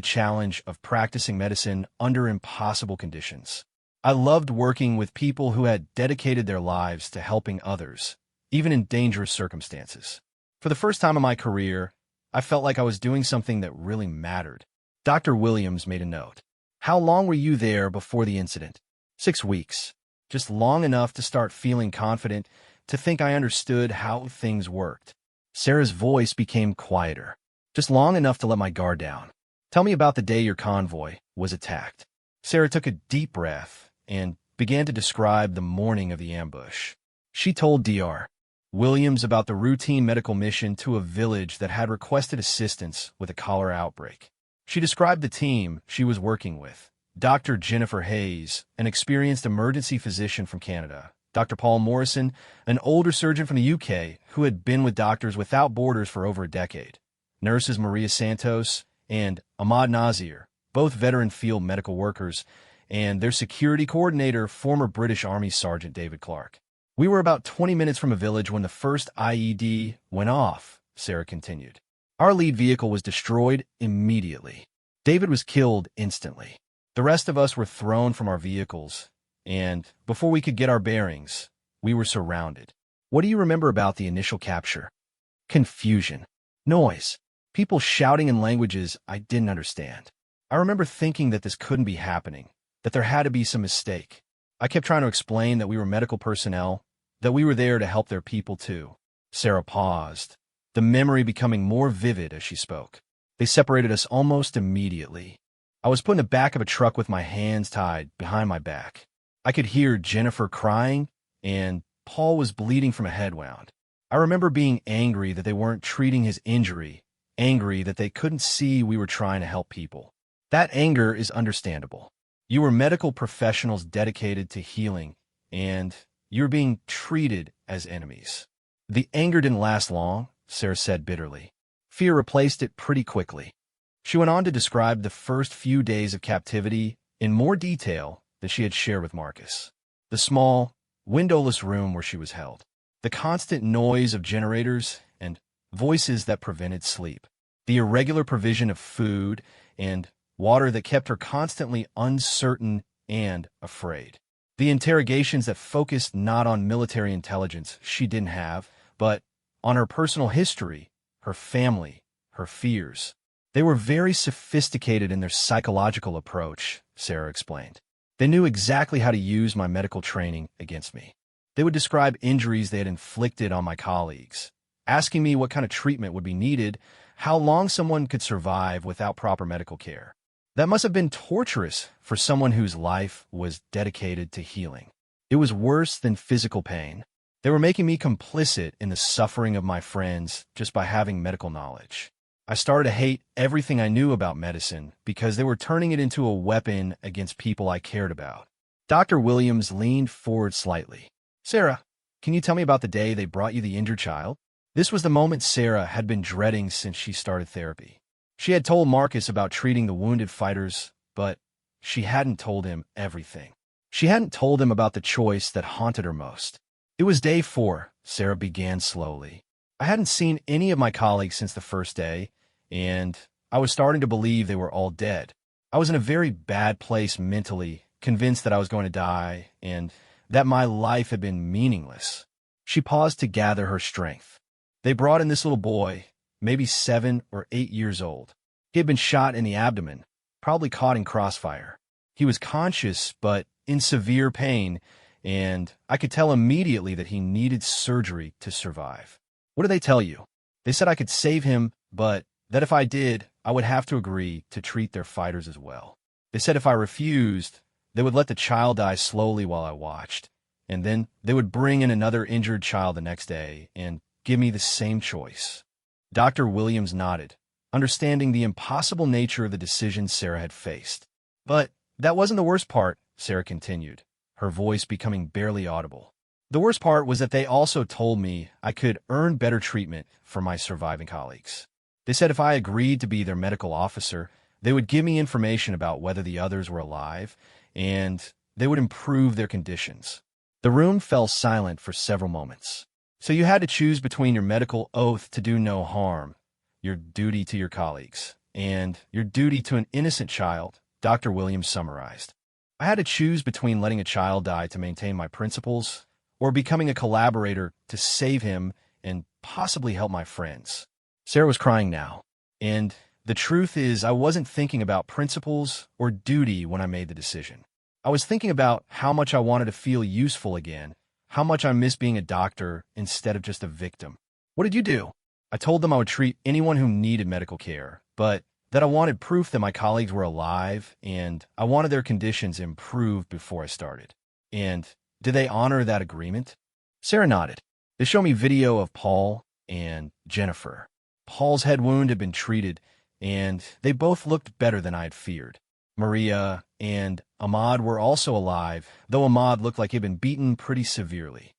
challenge of practicing medicine under impossible conditions. I loved working with people who had dedicated their lives to helping others, even in dangerous circumstances. For the first time in my career, I felt like I was doing something that really mattered. Dr. Williams made a note. How long were you there before the incident? 6 weeks. Just long enough to start feeling confident, to think I understood how things worked. Sarah's voice became quieter. Just long enough to let my guard down. Tell me about the day your convoy was attacked. Sarah took a deep breath and began to describe the morning of the ambush. She told Dr. Williams about the routine medical mission to a village that had requested assistance with a cholera outbreak. She described the team she was working with. Dr. Jennifer Hayes, an experienced emergency physician from Canada. Dr. Paul Morrison, an older surgeon from the UK who had been with Doctors Without Borders for over a decade. Nurses Maria Santos and Ahmad Nazir, both veteran field medical workers, and their security coordinator, former British Army Sergeant David Clark. We were about 20 minutes from a village when the first IED went off, Sarah continued. Our lead vehicle was destroyed immediately. David was killed instantly. The rest of us were thrown from our vehicles, and before we could get our bearings, we were surrounded. What do you remember about the initial capture? Confusion. Noise. People shouting in languages I didn't understand. I remember thinking that this couldn't be happening, that there had to be some mistake. I kept trying to explain that we were medical personnel, that we were there to help their people too. Sarah paused, the memory becoming more vivid as she spoke. They separated us almost immediately. I was put in the back of a truck with my hands tied behind my back. I could hear Jennifer crying, and Paul was bleeding from a head wound. I remember being angry that they weren't treating his injury, angry that they couldn't see we were trying to help people. That anger is understandable. You were medical professionals dedicated to healing, and you were being treated as enemies. The anger didn't last long, Sarah said bitterly. Fear replaced it pretty quickly. She went on to describe the first few days of captivity in more detail than she had shared with Marcus. The small, windowless room where she was held. The constant noise of generators and voices that prevented sleep. The irregular provision of food and water that kept her constantly uncertain and afraid. The interrogations that focused not on military intelligence she didn't have, but on her personal history, her family, her fears. They were very sophisticated in their psychological approach, Sarah explained. They knew exactly how to use my medical training against me. They would describe injuries they had inflicted on my colleagues, asking me what kind of treatment would be needed, how long someone could survive without proper medical care. That must have been torturous for someone whose life was dedicated to healing. It was worse than physical pain. They were making me complicit in the suffering of my friends just by having medical knowledge. I started to hate everything I knew about medicine because they were turning it into a weapon against people I cared about. Dr. Williams leaned forward slightly. Sarah, can you tell me about the day they brought you the injured child? This was the moment Sarah had been dreading since she started therapy. She had told Marcus about treating the wounded fighters, but she hadn't told him everything. She hadn't told him about the choice that haunted her most. It was day 4, Sarah began slowly. I hadn't seen any of my colleagues since the first day, and I was starting to believe they were all dead. I was in a very bad place mentally, convinced that I was going to die, and that my life had been meaningless. She paused to gather her strength. They brought in this little boy, maybe 7 or 8 years old. He had been shot in the abdomen, probably caught in crossfire. He was conscious, but in severe pain, and I could tell immediately that he needed surgery to survive. What did they tell you? They said I could save him, but that if I did, I would have to agree to treat their fighters as well. They said if I refused, they would let the child die slowly while I watched, and then they would bring in another injured child the next day and give me the same choice. Dr. Williams nodded, understanding the impossible nature of the decision Sarah had faced. But that wasn't the worst part, Sarah continued, her voice becoming barely audible. The worst part was that they also told me I could earn better treatment for my surviving colleagues. They said if I agreed to be their medical officer, They would give me information about whether the others were alive, and they would improve their conditions. The room fell silent for several moments. So you had to choose between your medical oath to do no harm, your duty to your colleagues, and your duty to an innocent child, Dr. Williams summarized. I had to choose between letting a child die to maintain my principles or becoming a collaborator to save him and possibly help my friends. Sarah was crying now, and the truth is I wasn't thinking about principles or duty when I made the decision. I was thinking about how much I wanted to feel useful again, how much I miss being a doctor instead of just a victim. What did you do? I told them I would treat anyone who needed medical care, but that I wanted proof that my colleagues were alive, and I wanted their conditions improved before I started. And did they honor that agreement? Sarah nodded. They showed me video of Paul and Jennifer. Paul's head wound had been treated, and they both looked better than I had feared. Maria and Ahmad were also alive, though Ahmad looked like he'd been beaten pretty severely.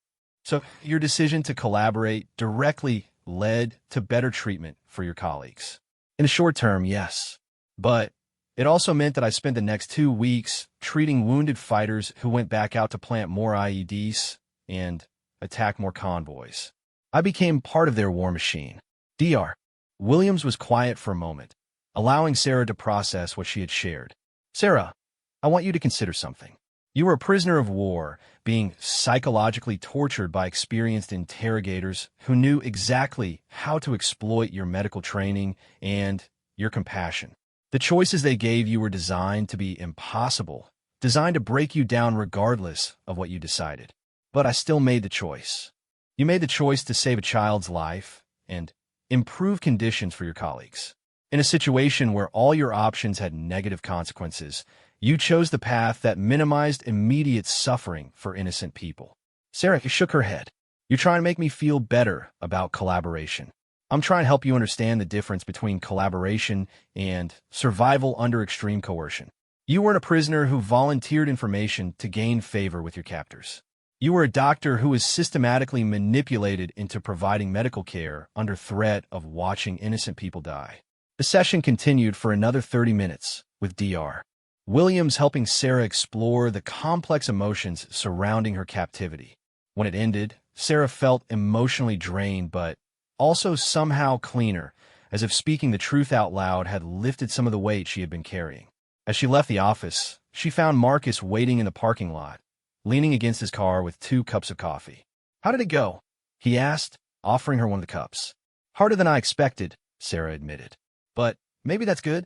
So your decision to collaborate directly led to better treatment for your colleagues. In the short term, yes. But it also meant that I spent the next 2 weeks treating wounded fighters who went back out to plant more IEDs and attack more convoys. I became part of their war machine. Dr. Williams was quiet for a moment, allowing Sarah to process what she had shared. Sarah, I want you to consider something. You were a prisoner of war, being psychologically tortured by experienced interrogators who knew exactly how to exploit your medical training and your compassion. The choices they gave you were designed to be impossible, designed to break you down regardless of what you decided. But I still made the choice. You made the choice to save a child's life and improve conditions for your colleagues. In a situation where all your options had negative consequences, you chose the path that minimized immediate suffering for innocent people. Sarah shook her head. You're trying to make me feel better about collaboration. I'm trying to help you understand the difference between collaboration and survival under extreme coercion. You weren't a prisoner who volunteered information to gain favor with your captors. You were a doctor who was systematically manipulated into providing medical care under threat of watching innocent people die. The session continued for another 30 minutes, with Dr. Williams helping Sarah explore the complex emotions surrounding her captivity. When it ended, Sarah felt emotionally drained but also somehow cleaner, as if speaking the truth out loud had lifted some of the weight she had been carrying. As she left the office, she found Marcus waiting in the parking lot, leaning against his car with 2 cups of coffee. How did it go? He asked, offering her one of the cups. Harder than I expected, Sarah admitted. But maybe that's good.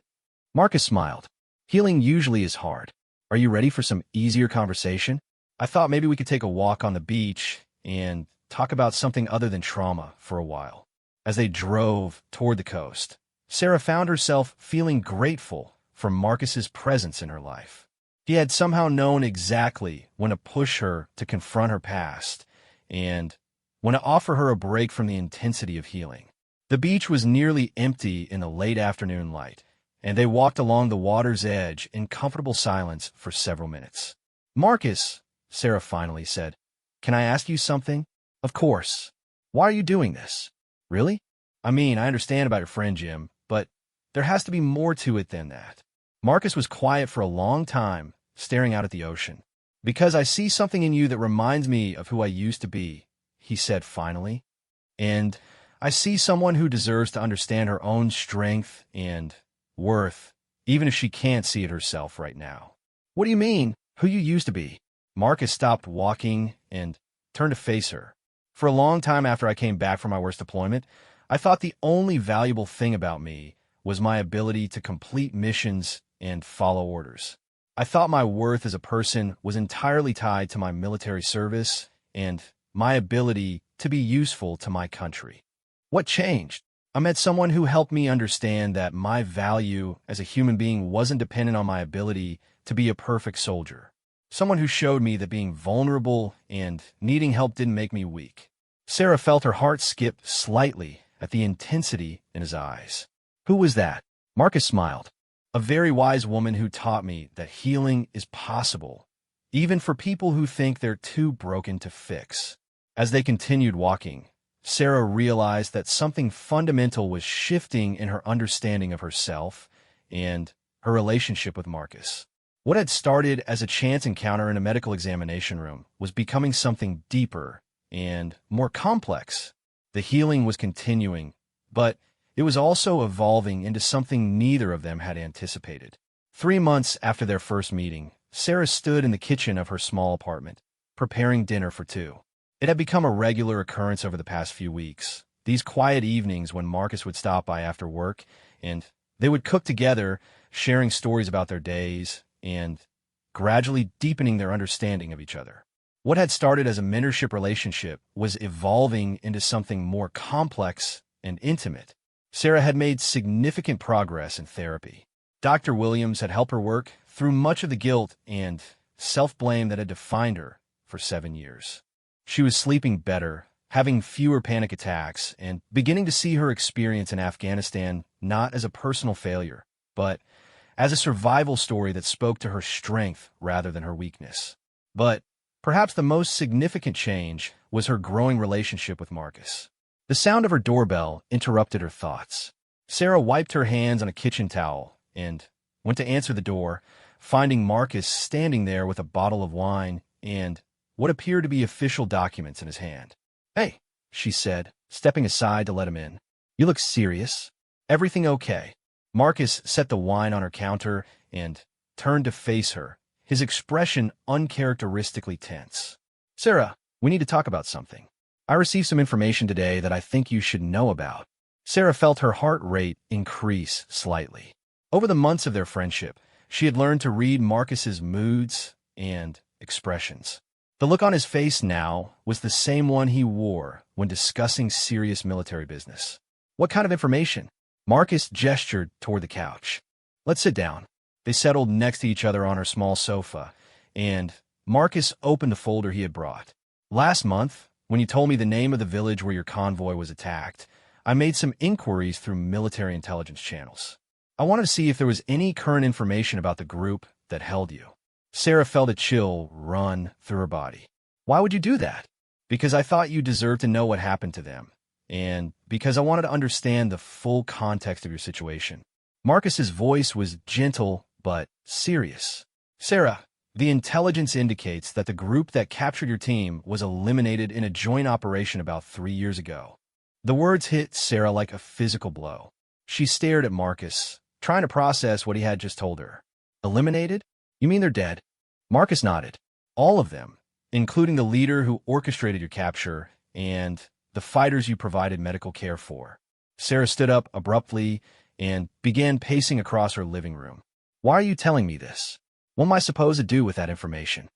Marcus smiled. Healing usually is hard. Are you ready for some easier conversation? I thought maybe we could take a walk on the beach and talk about something other than trauma for a while. As they drove toward the coast, Sarah found herself feeling grateful for Marcus's presence in her life. He had somehow known exactly when to push her to confront her past and when to offer her a break from the intensity of healing. The beach was nearly empty in the late afternoon light, and they walked along the water's edge in comfortable silence for several minutes. Marcus, Sarah finally said, can I ask you something? Of course. Why are you doing this? Really? I mean, I understand about your friend Jim, but there has to be more to it than that. Marcus was quiet for a long time, staring out at the ocean. Because I see something in you that reminds me of who I used to be, he said finally. And I see someone who deserves to understand her own strength and worth, even if she can't see it herself right now. What do you mean, who you used to be? Marcus stopped walking and turned to face her. For a long time after I came back from my worst deployment, I thought the only valuable thing about me was my ability to complete missions and follow orders. I thought my worth as a person was entirely tied to my military service and my ability to be useful to my country. What changed? I met someone who helped me understand that my value as a human being wasn't dependent on my ability to be a perfect soldier. Someone who showed me that being vulnerable and needing help didn't make me weak. Sarah felt her heart skip slightly at the intensity in his eyes. Who was that? Marcus smiled. A very wise woman who taught me that healing is possible, even for people who think they're too broken to fix. As they continued walking, Sarah realized that something fundamental was shifting in her understanding of herself and her relationship with Marcus. What had started as a chance encounter in a medical examination room was becoming something deeper and more complex. The healing was continuing, but it was also evolving into something neither of them had anticipated. 3 months after their first meeting, Sarah stood in the kitchen of her small apartment, preparing dinner for two. It had become a regular occurrence over the past few weeks. These quiet evenings when Marcus would stop by after work, and they would cook together, sharing stories about their days, and gradually deepening their understanding of each other. What had started as a mentorship relationship was evolving into something more complex and intimate. Sarah had made significant progress in therapy. Dr. Williams had helped her work through much of the guilt and self-blame that had defined her for 7 years. She was sleeping better, having fewer panic attacks, and beginning to see her experience in Afghanistan not as a personal failure, but as a survival story that spoke to her strength rather than her weakness. But perhaps the most significant change was her growing relationship with Marcus. The sound of her doorbell interrupted her thoughts. Sarah wiped her hands on a kitchen towel and went to answer the door, finding Marcus standing there with a bottle of wine and what appeared to be official documents in his hand. "Hey," she said, stepping aside to let him in. "You look serious. Everything okay?" Marcus set the wine on her counter and turned to face her, his expression uncharacteristically tense. "Sarah, we need to talk about something. I received some information today that I think you should know about." Sarah felt her heart rate increase slightly. Over the months of their friendship, she had learned to read Marcus's moods and expressions. The look on his face now was the same one he wore when discussing serious military business. "What kind of information?" Marcus gestured toward the couch. "Let's sit down." They settled next to each other on her small sofa, and Marcus opened the folder he had brought. "Last month, when you told me the name of the village where your convoy was attacked, I made some inquiries through military intelligence channels. I wanted to see if there was any current information about the group that held you." Sarah felt a chill run through her body. "Why would you do that?" "Because I thought you deserved to know what happened to them, and because I wanted to understand the full context of your situation." Marcus's voice was gentle but serious. "Sarah, the intelligence indicates that the group that captured your team was eliminated in a joint operation about 3 years ago." The words hit Sarah like a physical blow. She stared at Marcus, trying to process what he had just told her. "Eliminated? You mean they're dead?" Marcus nodded. "All of them, including the leader who orchestrated your capture and the fighters you provided medical care for." Sarah stood up abruptly and began pacing across her living room. "Why are you telling me this? What am I supposed to do with that information?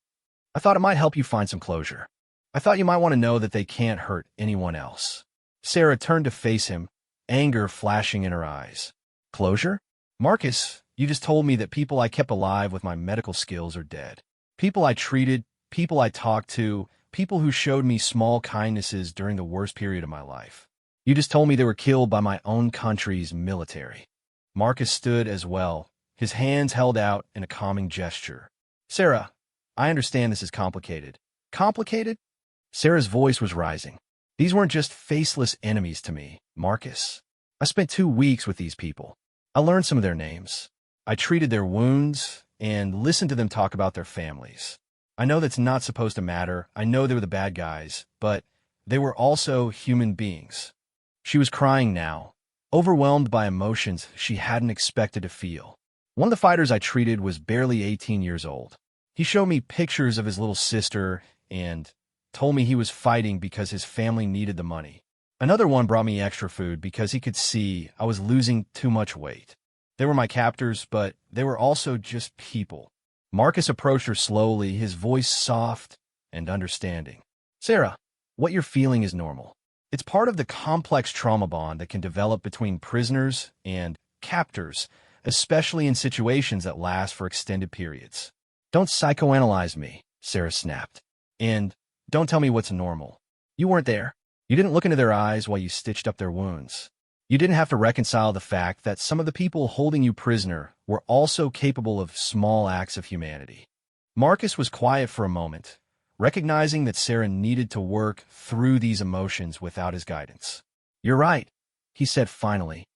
I thought it might help you find some closure. I thought you might want to know that they can't hurt anyone else." Sarah turned to face him, anger flashing in her eyes. "Closure? Marcus, you just told me that people I kept alive with my medical skills are dead. People I treated, people I talked to, people who showed me small kindnesses during the worst period of my life. You just told me they were killed by my own country's military." Marcus stood as well, his hands held out in a calming gesture. "Sarah, I understand this is complicated." "Complicated?" Sarah's voice was rising. "These weren't just faceless enemies to me, Marcus. I spent 2 weeks with these people. I learned some of their names. I treated their wounds and listened to them talk about their families. I know that's not supposed to matter. I know they were the bad guys, but they were also human beings." She was crying now, overwhelmed by emotions she hadn't expected to feel. "One of the fighters I treated was barely 18 years old. He showed me pictures of his little sister and told me he was fighting because his family needed the money. Another one brought me extra food because he could see I was losing too much weight. They were my captors, but they were also just people." Marcus approached her slowly, his voice soft and understanding. "Sarah, what you're feeling is normal. It's part of the complex trauma bond that can develop between prisoners and captors, especially in situations that last for extended periods." "Don't psychoanalyze me," Sarah snapped. "And don't tell me what's normal. You weren't there. You didn't look into their eyes while you stitched up their wounds. You didn't have to reconcile the fact that some of the people holding you prisoner were also capable of small acts of humanity." Marcus was quiet for a moment, recognizing that Sarah needed to work through these emotions without his guidance. "You're right," he said finally.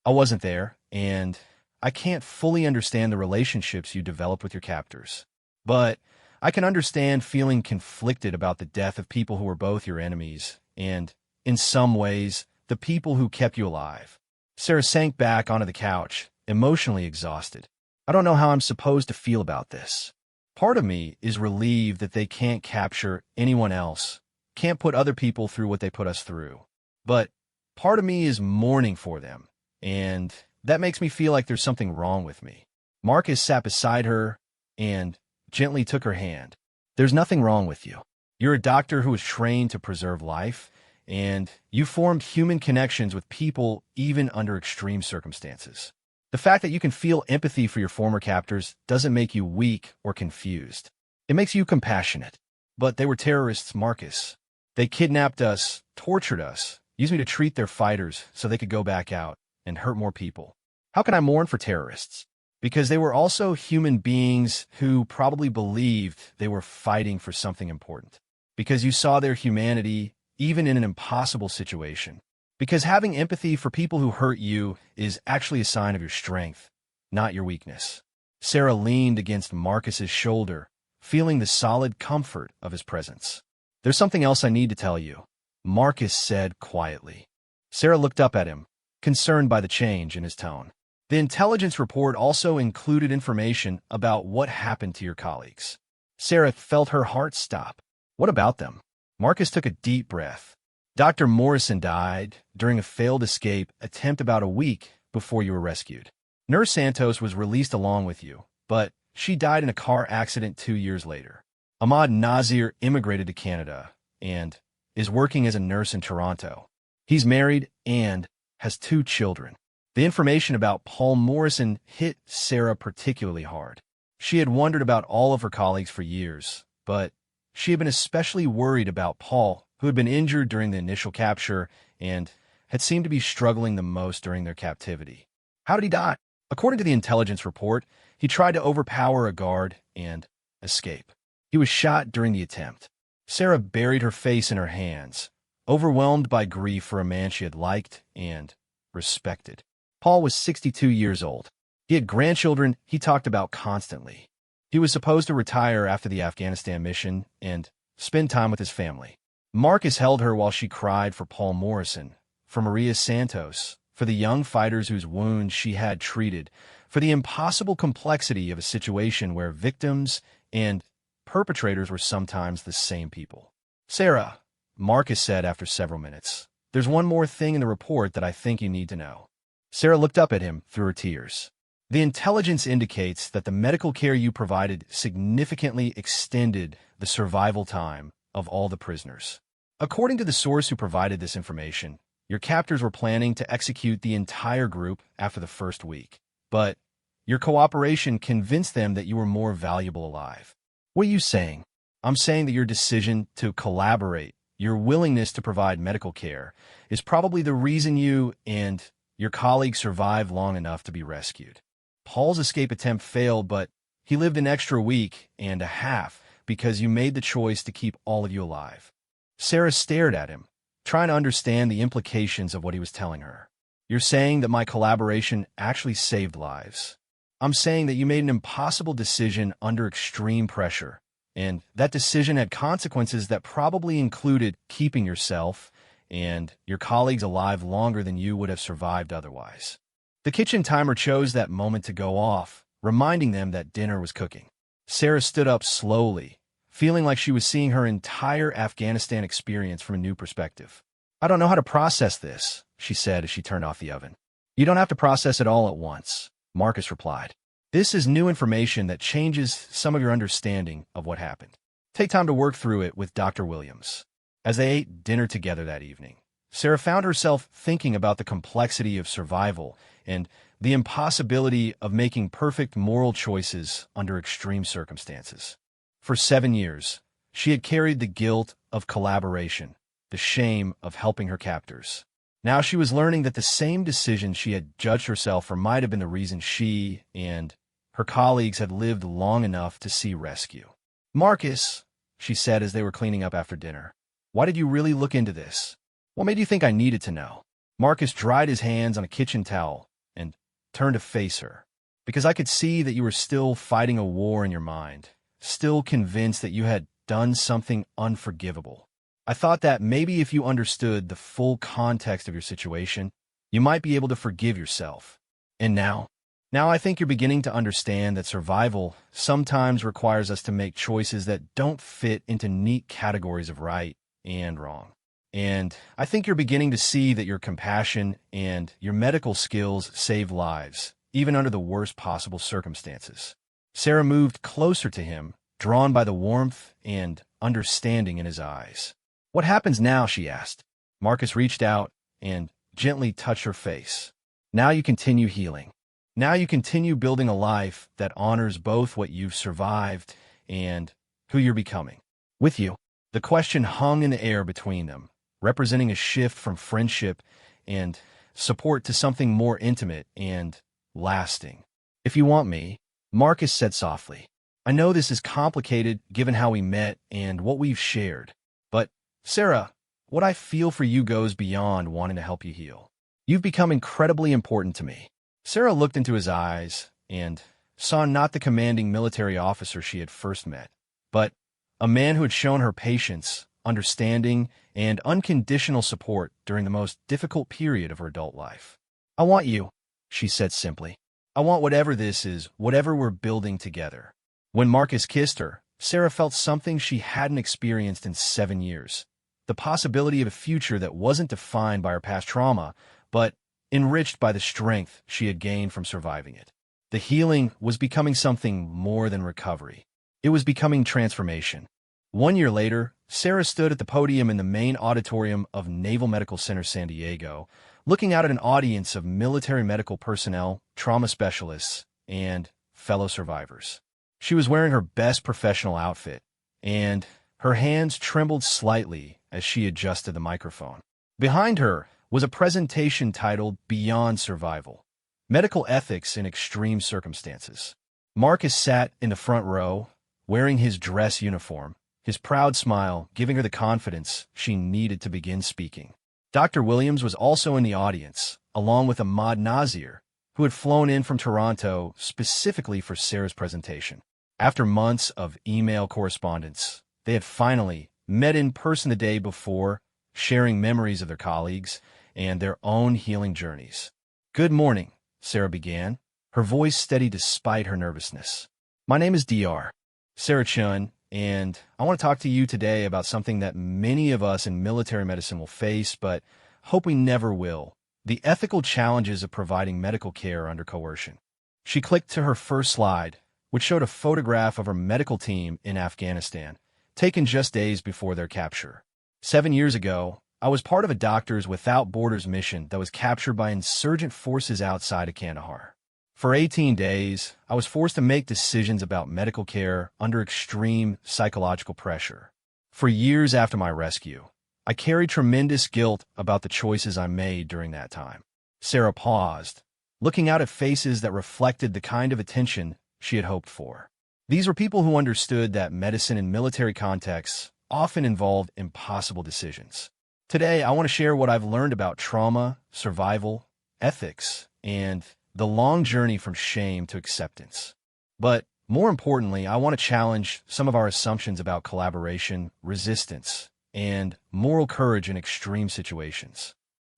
"I wasn't there, and I can't fully understand the relationships you developed with your captors. But I can understand feeling conflicted about the death of people who were both your enemies and, in some ways, the people who kept you alive. Sarah sank back onto the couch, emotionally exhausted. I don't know how I'm supposed to feel about this. Part of me is relieved that they can't capture anyone else, can't put other people through what they put us through. But part of me is mourning for them, and that makes me feel like there's something wrong with me. Marcus sat beside her and gently took her hand. There's nothing wrong with you. You're a doctor who was trained to preserve life, and you formed human connections with people even under extreme circumstances. The fact that you can feel empathy for your former captors doesn't make you weak or confused. It makes you compassionate. But they were terrorists, Marcus. They kidnapped us, tortured us, used me to treat their fighters so they could go back out and hurt more people. How can I mourn for terrorists? Because they were also human beings who probably believed they were fighting for something important. Because you saw their humanity, even in an impossible situation. Because having empathy for people who hurt you is actually a sign of your strength, not your weakness. Sarah leaned against Marcus's shoulder, feeling the solid comfort of his presence. There's something else I need to tell you, Marcus said quietly. Sarah looked up at him, concerned by the change in his tone. The intelligence report also included information about what happened to your colleagues. Sarah felt her heart stop. What about them? Marcus took a deep breath. Dr. Morrison died during a failed escape attempt about a week before you were rescued. Nurse Santos was released along with you, but she died in a car accident 2 years later. Ahmad Nazir immigrated to Canada and is working as a nurse in Toronto. He's married and has 2 children. The information about Paul Morrison hit Sarah particularly hard. She had wondered about all of her colleagues for years, but she had been especially worried about Paul, who had been injured during the initial capture and had seemed to be struggling the most during their captivity. How did he die? According to the intelligence report, he tried to overpower a guard and escape. He was shot during the attempt. Sarah buried her face in her hands, overwhelmed by grief for a man she had liked and respected. Paul was 62 years old. He had grandchildren he talked about constantly. He was supposed to retire after the Afghanistan mission and spend time with his family. Marcus held her while she cried for Paul Morrison, for Maria Santos, for the young fighters whose wounds she had treated, for the impossible complexity of a situation where victims and perpetrators were sometimes the same people. Sarah, Marcus said after several minutes, there's one more thing in the report that I think you need to know. Sarah looked up at him through her tears. The intelligence indicates that the medical care you provided significantly extended the survival time of all the prisoners. According to the source who provided this information, your captors were planning to execute the entire group after the first week, but your cooperation convinced them that you were more valuable alive. What are you saying? I'm saying that your decision to collaborate, your willingness to provide medical care, is probably the reason you and your colleagues survived long enough to be rescued. Paul's escape attempt failed, but he lived an extra week and a half because you made the choice to keep all of you alive. Sarah stared at him, trying to understand the implications of what he was telling her. You're saying that my collaboration actually saved lives. I'm saying that you made an impossible decision under extreme pressure, and that decision had consequences that probably included keeping yourself and your colleagues alive longer than you would have survived otherwise. The kitchen timer chose that moment to go off, reminding them that dinner was cooking. Sarah stood up slowly, feeling like she was seeing her entire Afghanistan experience from a new perspective. I don't know how to process this, she said as she turned off the oven. You don't have to process it all at once, Marcus replied. This is new information that changes some of your understanding of what happened. Take time to work through it with Dr. Williams. As they ate dinner together that evening, Sarah found herself thinking about the complexity of survival and the impossibility of making perfect moral choices under extreme circumstances. For 7 years, she had carried the guilt of collaboration, the shame of helping her captors. Now she was learning that the same decisions she had judged herself for might have been the reason she and her colleagues had lived long enough to see rescue. Marcus, she said as they were cleaning up after dinner, why did you really look into this? What made you think I needed to know? Marcus dried his hands on a kitchen towel and turned to face her. because I could see that you were still fighting a war in your mind, still convinced that you had done something unforgivable. I thought that maybe if you understood the full context of your situation, you might be able to forgive yourself. And now I think you're beginning to understand that survival sometimes requires us to make choices that don't fit into neat categories of right and wrong. And I think you're beginning to see that your compassion and your medical skills save lives, even under the worst possible circumstances. Sarah moved closer to him, drawn by the warmth and understanding in his eyes. "What happens now?" she asked. Marcus reached out and gently touched her face. "Now you continue healing. Now you continue building a life that honors both what you've survived and who you're becoming." "With you." The question hung in the air between them, representing a shift from friendship and support to something more intimate and lasting. "If you want me," Marcus said softly. "I know this is complicated given how we met and what we've shared. But, Sarah, what I feel for you goes beyond wanting to help you heal. You've become incredibly important to me." Sarah looked into his eyes and saw not the commanding military officer she had first met, but a man who had shown her patience, understanding, and unconditional support during the most difficult period of her adult life. "I want you," she said simply. "I want whatever this is, whatever we're building together." When Marcus kissed her, Sarah felt something she hadn't experienced in 7 years. The possibility of a future that wasn't defined by her past trauma, but enriched by the strength she had gained from surviving it. The healing was becoming something more than recovery. It was becoming transformation. 1 year later, Sarah stood at the podium in the main auditorium of Naval Medical Center San Diego, looking out at an audience of military medical personnel, trauma specialists, and fellow survivors. She was wearing her best professional outfit, and her hands trembled slightly as she adjusted the microphone. Behind her was a presentation titled "Beyond Survival: Medical Ethics in Extreme Circumstances." Marcus sat in the front row, wearing his dress uniform, his proud smile giving her the confidence she needed to begin speaking. Dr. Williams was also in the audience, along with Ahmad Nazir, who had flown in from Toronto specifically for Sarah's presentation. After months of email correspondence, they had finally met in person the day before, sharing memories of their colleagues and their own healing journeys. "Good morning," Sarah began, her voice steady despite her nervousness. "My name is Dr. Sarah Chun, and I want to talk to you today about something that many of us in military medicine will face, but hope we never will: the ethical challenges of providing medical care under coercion." She clicked to her first slide, which showed a photograph of her medical team in Afghanistan, taken just days before their capture. 7 years ago, I was part of a Doctors Without Borders mission that was captured by insurgent forces outside of Kandahar. For 18 days, I was forced to make decisions about medical care under extreme psychological pressure. For years after my rescue, I carried tremendous guilt about the choices I made during that time. Sarah paused, looking out at faces that reflected the kind of attention she had hoped for. These were people who understood that medicine in military contexts often involved impossible decisions. Today, I want to share what I've learned about trauma, survival, ethics, and the long journey from shame to acceptance. But more importantly, I want to challenge some of our assumptions about collaboration, resistance, and moral courage in extreme situations.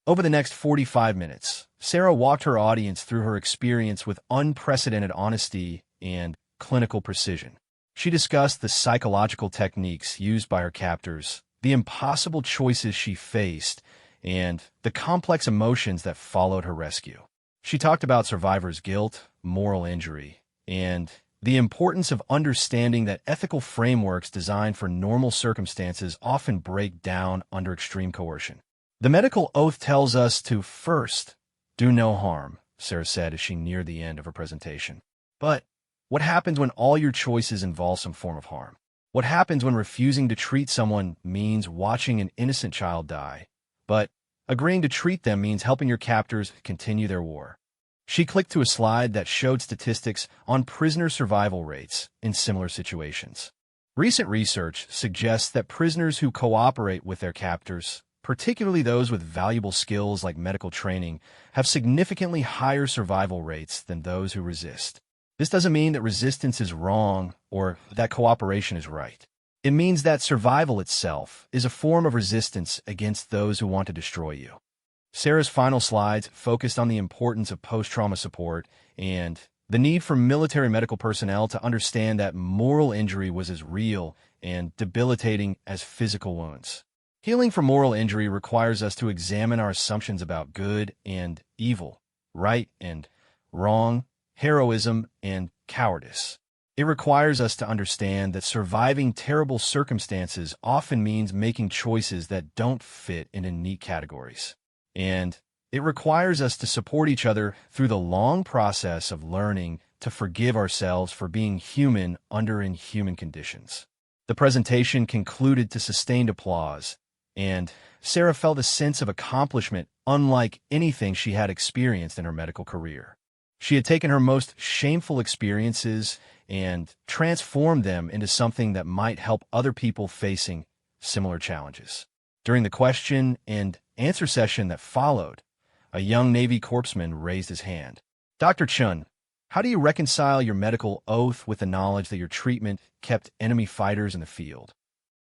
Over the next 45 minutes, Sarah walked her audience through her experience with unprecedented honesty and clinical precision. She discussed the psychological techniques used by her captors, the impossible choices she faced, and the complex emotions that followed her rescue. She talked about survivors' guilt, moral injury, and the importance of understanding that ethical frameworks designed for normal circumstances often break down under extreme coercion. "The medical oath tells us to, first, do no harm," Sarah said as she neared the end of her presentation. "But what happens when all your choices involve some form of harm? What happens when refusing to treat someone means watching an innocent child die, but agreeing to treat them means helping your captors continue their war?" She clicked to a slide that showed statistics on prisoner survival rates in similar situations. Recent research suggests that prisoners who cooperate with their captors particularly those with valuable skills like medical training, have significantly higher survival rates than those who resist. This doesn't mean that resistance is wrong or that cooperation is right. It means that survival itself is a form of resistance against those who want to destroy you. Sarah's final slides focused on the importance of post-trauma support and the need for military medical personnel to understand that moral injury was as real and debilitating as physical wounds. Healing from moral injury requires us to examine our assumptions about good and evil, right and wrong, heroism and cowardice. It requires us to understand that surviving terrible circumstances often means making choices that don't fit into neat categories. And it requires us to support each other through the long process of learning to forgive ourselves for being human under inhuman conditions. The presentation concluded to sustained applause, and Sarah felt a sense of accomplishment unlike anything she had experienced in her medical career. She had taken her most shameful experiences and transformed them into something that might help other people facing similar challenges. During the question and answer session that followed, a young Navy corpsman raised his hand. Dr. Chun, how do you reconcile your medical oath with the knowledge that your treatment kept enemy fighters in the field?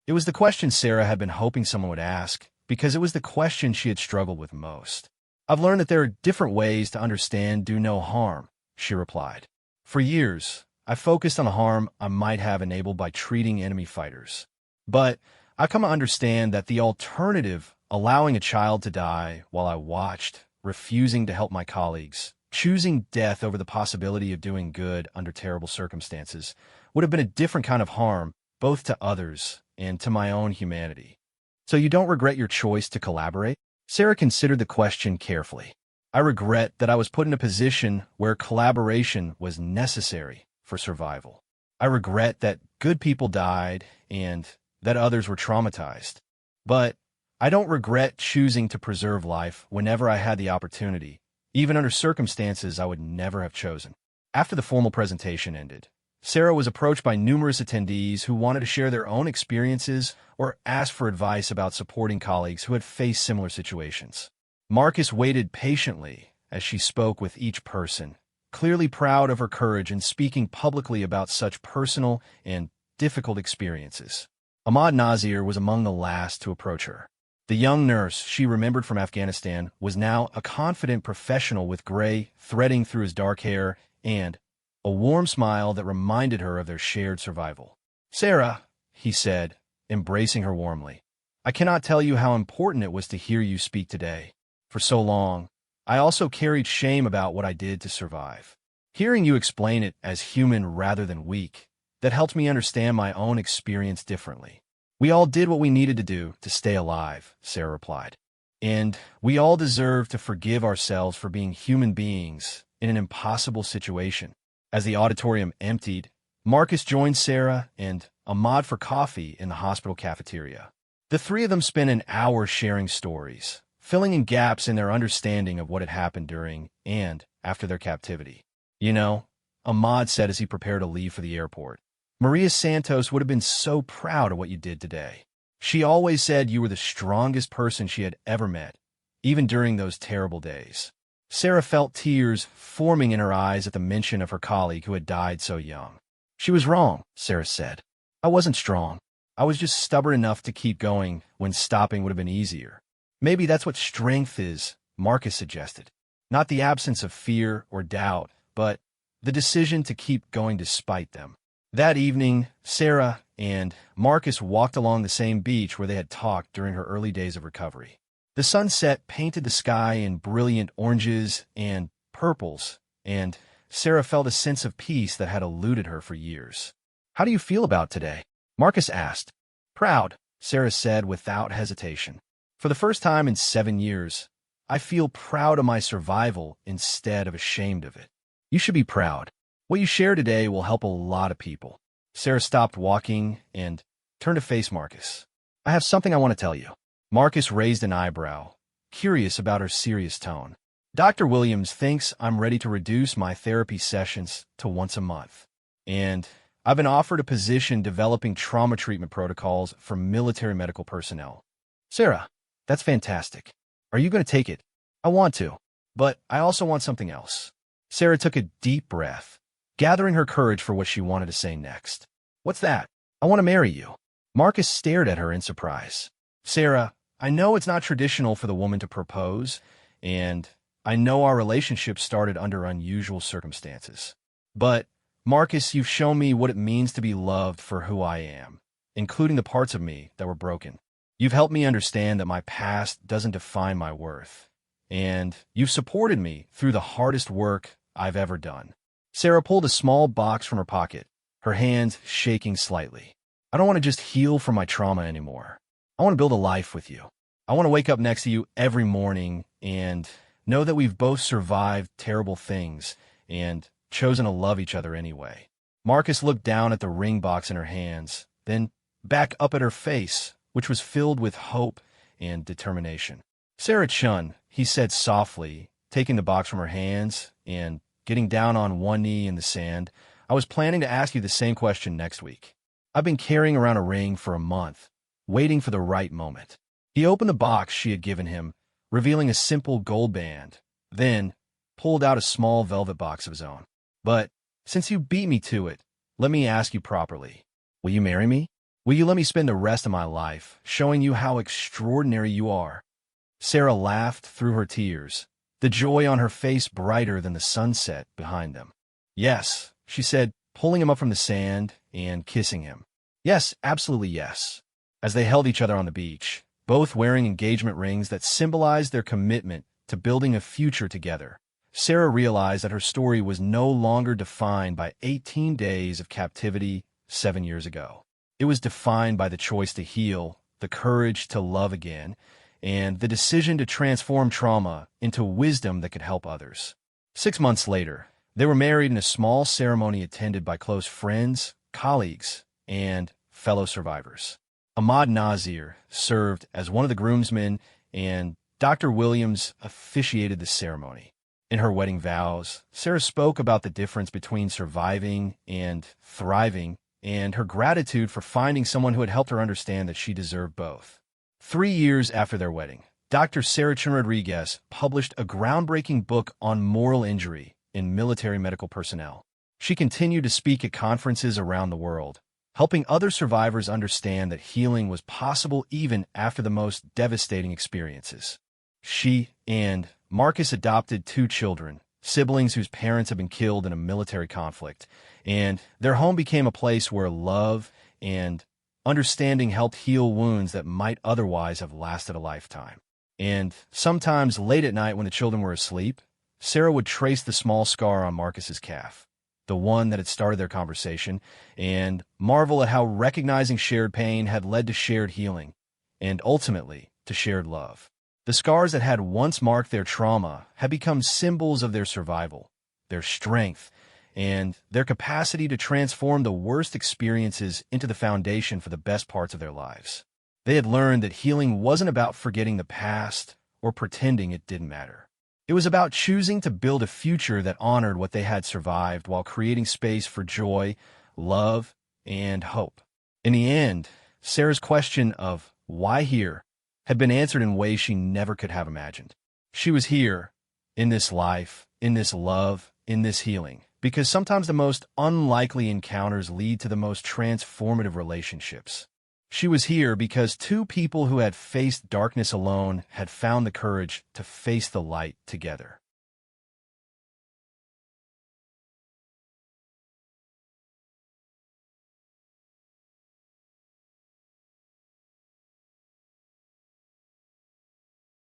It was the question Sarah had been hoping someone would ask because it was the question she had struggled with most. I've learned that there are different ways to understand do no harm, she replied. For years, I focused on the harm I might have enabled by treating enemy fighters. But I've come to understand that the alternative, allowing a child to die while I watched, refusing to help my colleagues, choosing death over the possibility of doing good under terrible circumstances, would have been a different kind of harm, both to others and to my own humanity. So you don't regret your choice to collaborate? Sarah considered the question carefully. I regret that I was put in a position where collaboration was necessary for survival. I regret that good people died and that others were traumatized. But I don't regret choosing to preserve life whenever I had the opportunity, even under circumstances I would never have chosen. After the formal presentation ended, Sarah was approached by numerous attendees who wanted to share their own experiences or ask for advice about supporting colleagues who had faced similar situations. Marcus waited patiently as she spoke with each person, clearly proud of her courage in speaking publicly about such personal and difficult experiences. Ahmad Nazir was among the last to approach her. The young nurse she remembered from Afghanistan was now a confident professional with gray threading through his dark hair and a warm smile that reminded her of their shared survival. Sarah, he said, embracing her warmly, I cannot tell you how important it was to hear you speak today. For so long, I also carried shame about what I did to survive. Hearing you explain it as human rather than weak, that helped me understand my own experience differently. We all did what we needed to do to stay alive, Sarah replied. And we all deserve to forgive ourselves for being human beings in an impossible situation. As the auditorium emptied, Marcus joined Sarah and Ahmad for coffee in the hospital cafeteria. The three of them spent an hour sharing stories, filling in gaps in their understanding of what had happened during and after their captivity. You know, Ahmad said as he prepared to leave for the airport, Maria Santos would have been so proud of what you did today. She always said you were the strongest person she had ever met, even during those terrible days. Sarah felt tears forming in her eyes at the mention of her colleague who had died so young. She was wrong, Sarah said. I wasn't strong. I was just stubborn enough to keep going when stopping would have been easier. Maybe that's what strength is, Marcus suggested. Not the absence of fear or doubt, but the decision to keep going despite them. That evening, Sarah and Marcus walked along the same beach where they had talked during her early days of recovery. The sunset painted the sky in brilliant oranges and purples, and Sarah felt a sense of peace that had eluded her for years. How do you feel about today? Marcus asked. Proud, Sarah said without hesitation. For the first time in 7 years, I feel proud of my survival instead of ashamed of it. You should be proud. What you share today will help a lot of people. Sarah stopped walking and turned to face Marcus. I have something I want to tell you. Marcus raised an eyebrow, curious about her serious tone. Dr. Williams thinks I'm ready to reduce my therapy sessions to once a month. And I've been offered a position developing trauma treatment protocols for military medical personnel. Sarah, That's fantastic. Are you going to take it? I want to, but I also want something else. Sarah took a deep breath, gathering her courage for what she wanted to say next. What's that? I want to marry you. Marcus stared at her in surprise. Sarah, I know it's not traditional for the woman to propose, and I know our relationship started under unusual circumstances. But, Marcus, you've shown me what it means to be loved for who I am, including the parts of me that were broken. You've helped me understand that my past doesn't define my worth, and you've supported me through the hardest work I've ever done. Sarah pulled a small box from her pocket, her hands shaking slightly. I don't want to just heal from my trauma anymore. I want to build a life with you. I want to wake up next to you every morning and know that we've both survived terrible things and chosen to love each other anyway. Marcus looked down at the ring box in her hands, then back up at her face, which was filled with hope and determination. Sarah Chun, he said softly, taking the box from her hands and getting down on one knee in the sand, I was planning to ask you the same question next week. I've been carrying around a ring for a month, waiting for the right moment. He opened the box she had given him, revealing a simple gold band, then pulled out a small velvet box of his own. But since you beat me to it, let me ask you properly. Will you marry me? Will you let me spend the rest of my life showing you how extraordinary you are? Sarah laughed through her tears, the joy on her face brighter than the sunset behind them. Yes, she said, pulling him up from the sand and kissing him. Yes, absolutely yes. As they held each other on the beach, both wearing engagement rings that symbolized their commitment to building a future together, Sarah realized that her story was no longer defined by 18 days of captivity 7 years ago. It was defined by the choice to heal, the courage to love again, and the decision to transform trauma into wisdom that could help others. 6 months later, they were married in a small ceremony attended by close friends, colleagues, and fellow survivors. Ahmad Nazir served as one of the groomsmen, and Dr. Williams officiated the ceremony. In her wedding vows, Sarah spoke about the difference between surviving and thriving, and her gratitude for finding someone who had helped her understand that she deserved both. 3 years after their wedding, Dr. Sarah Chun Rodriguez published a groundbreaking book on moral injury in military medical personnel. She continued to speak at conferences around the world, helping other survivors understand that healing was possible even after the most devastating experiences. She and Marcus adopted 2 children, siblings whose parents had been killed in a military conflict, and their home became a place where love and understanding helped heal wounds that might otherwise have lasted a lifetime. And sometimes late at night when the children were asleep, Sarah would trace the small scar on Marcus's calf, the one that had started their conversation, and marvel at how recognizing shared pain had led to shared healing, and ultimately to shared love. The scars that had once marked their trauma had become symbols of their survival, their strength, and their capacity to transform the worst experiences into the foundation for the best parts of their lives. They had learned that healing wasn't about forgetting the past or pretending it didn't matter. It was about choosing to build a future that honored what they had survived while creating space for joy, love, and hope. In the end, Sarah's question of why here had been answered in ways she never could have imagined. She was here, in this life, in this love, in this healing, because sometimes the most unlikely encounters lead to the most transformative relationships. She was here because 2 people who had faced darkness alone had found the courage to face the light together.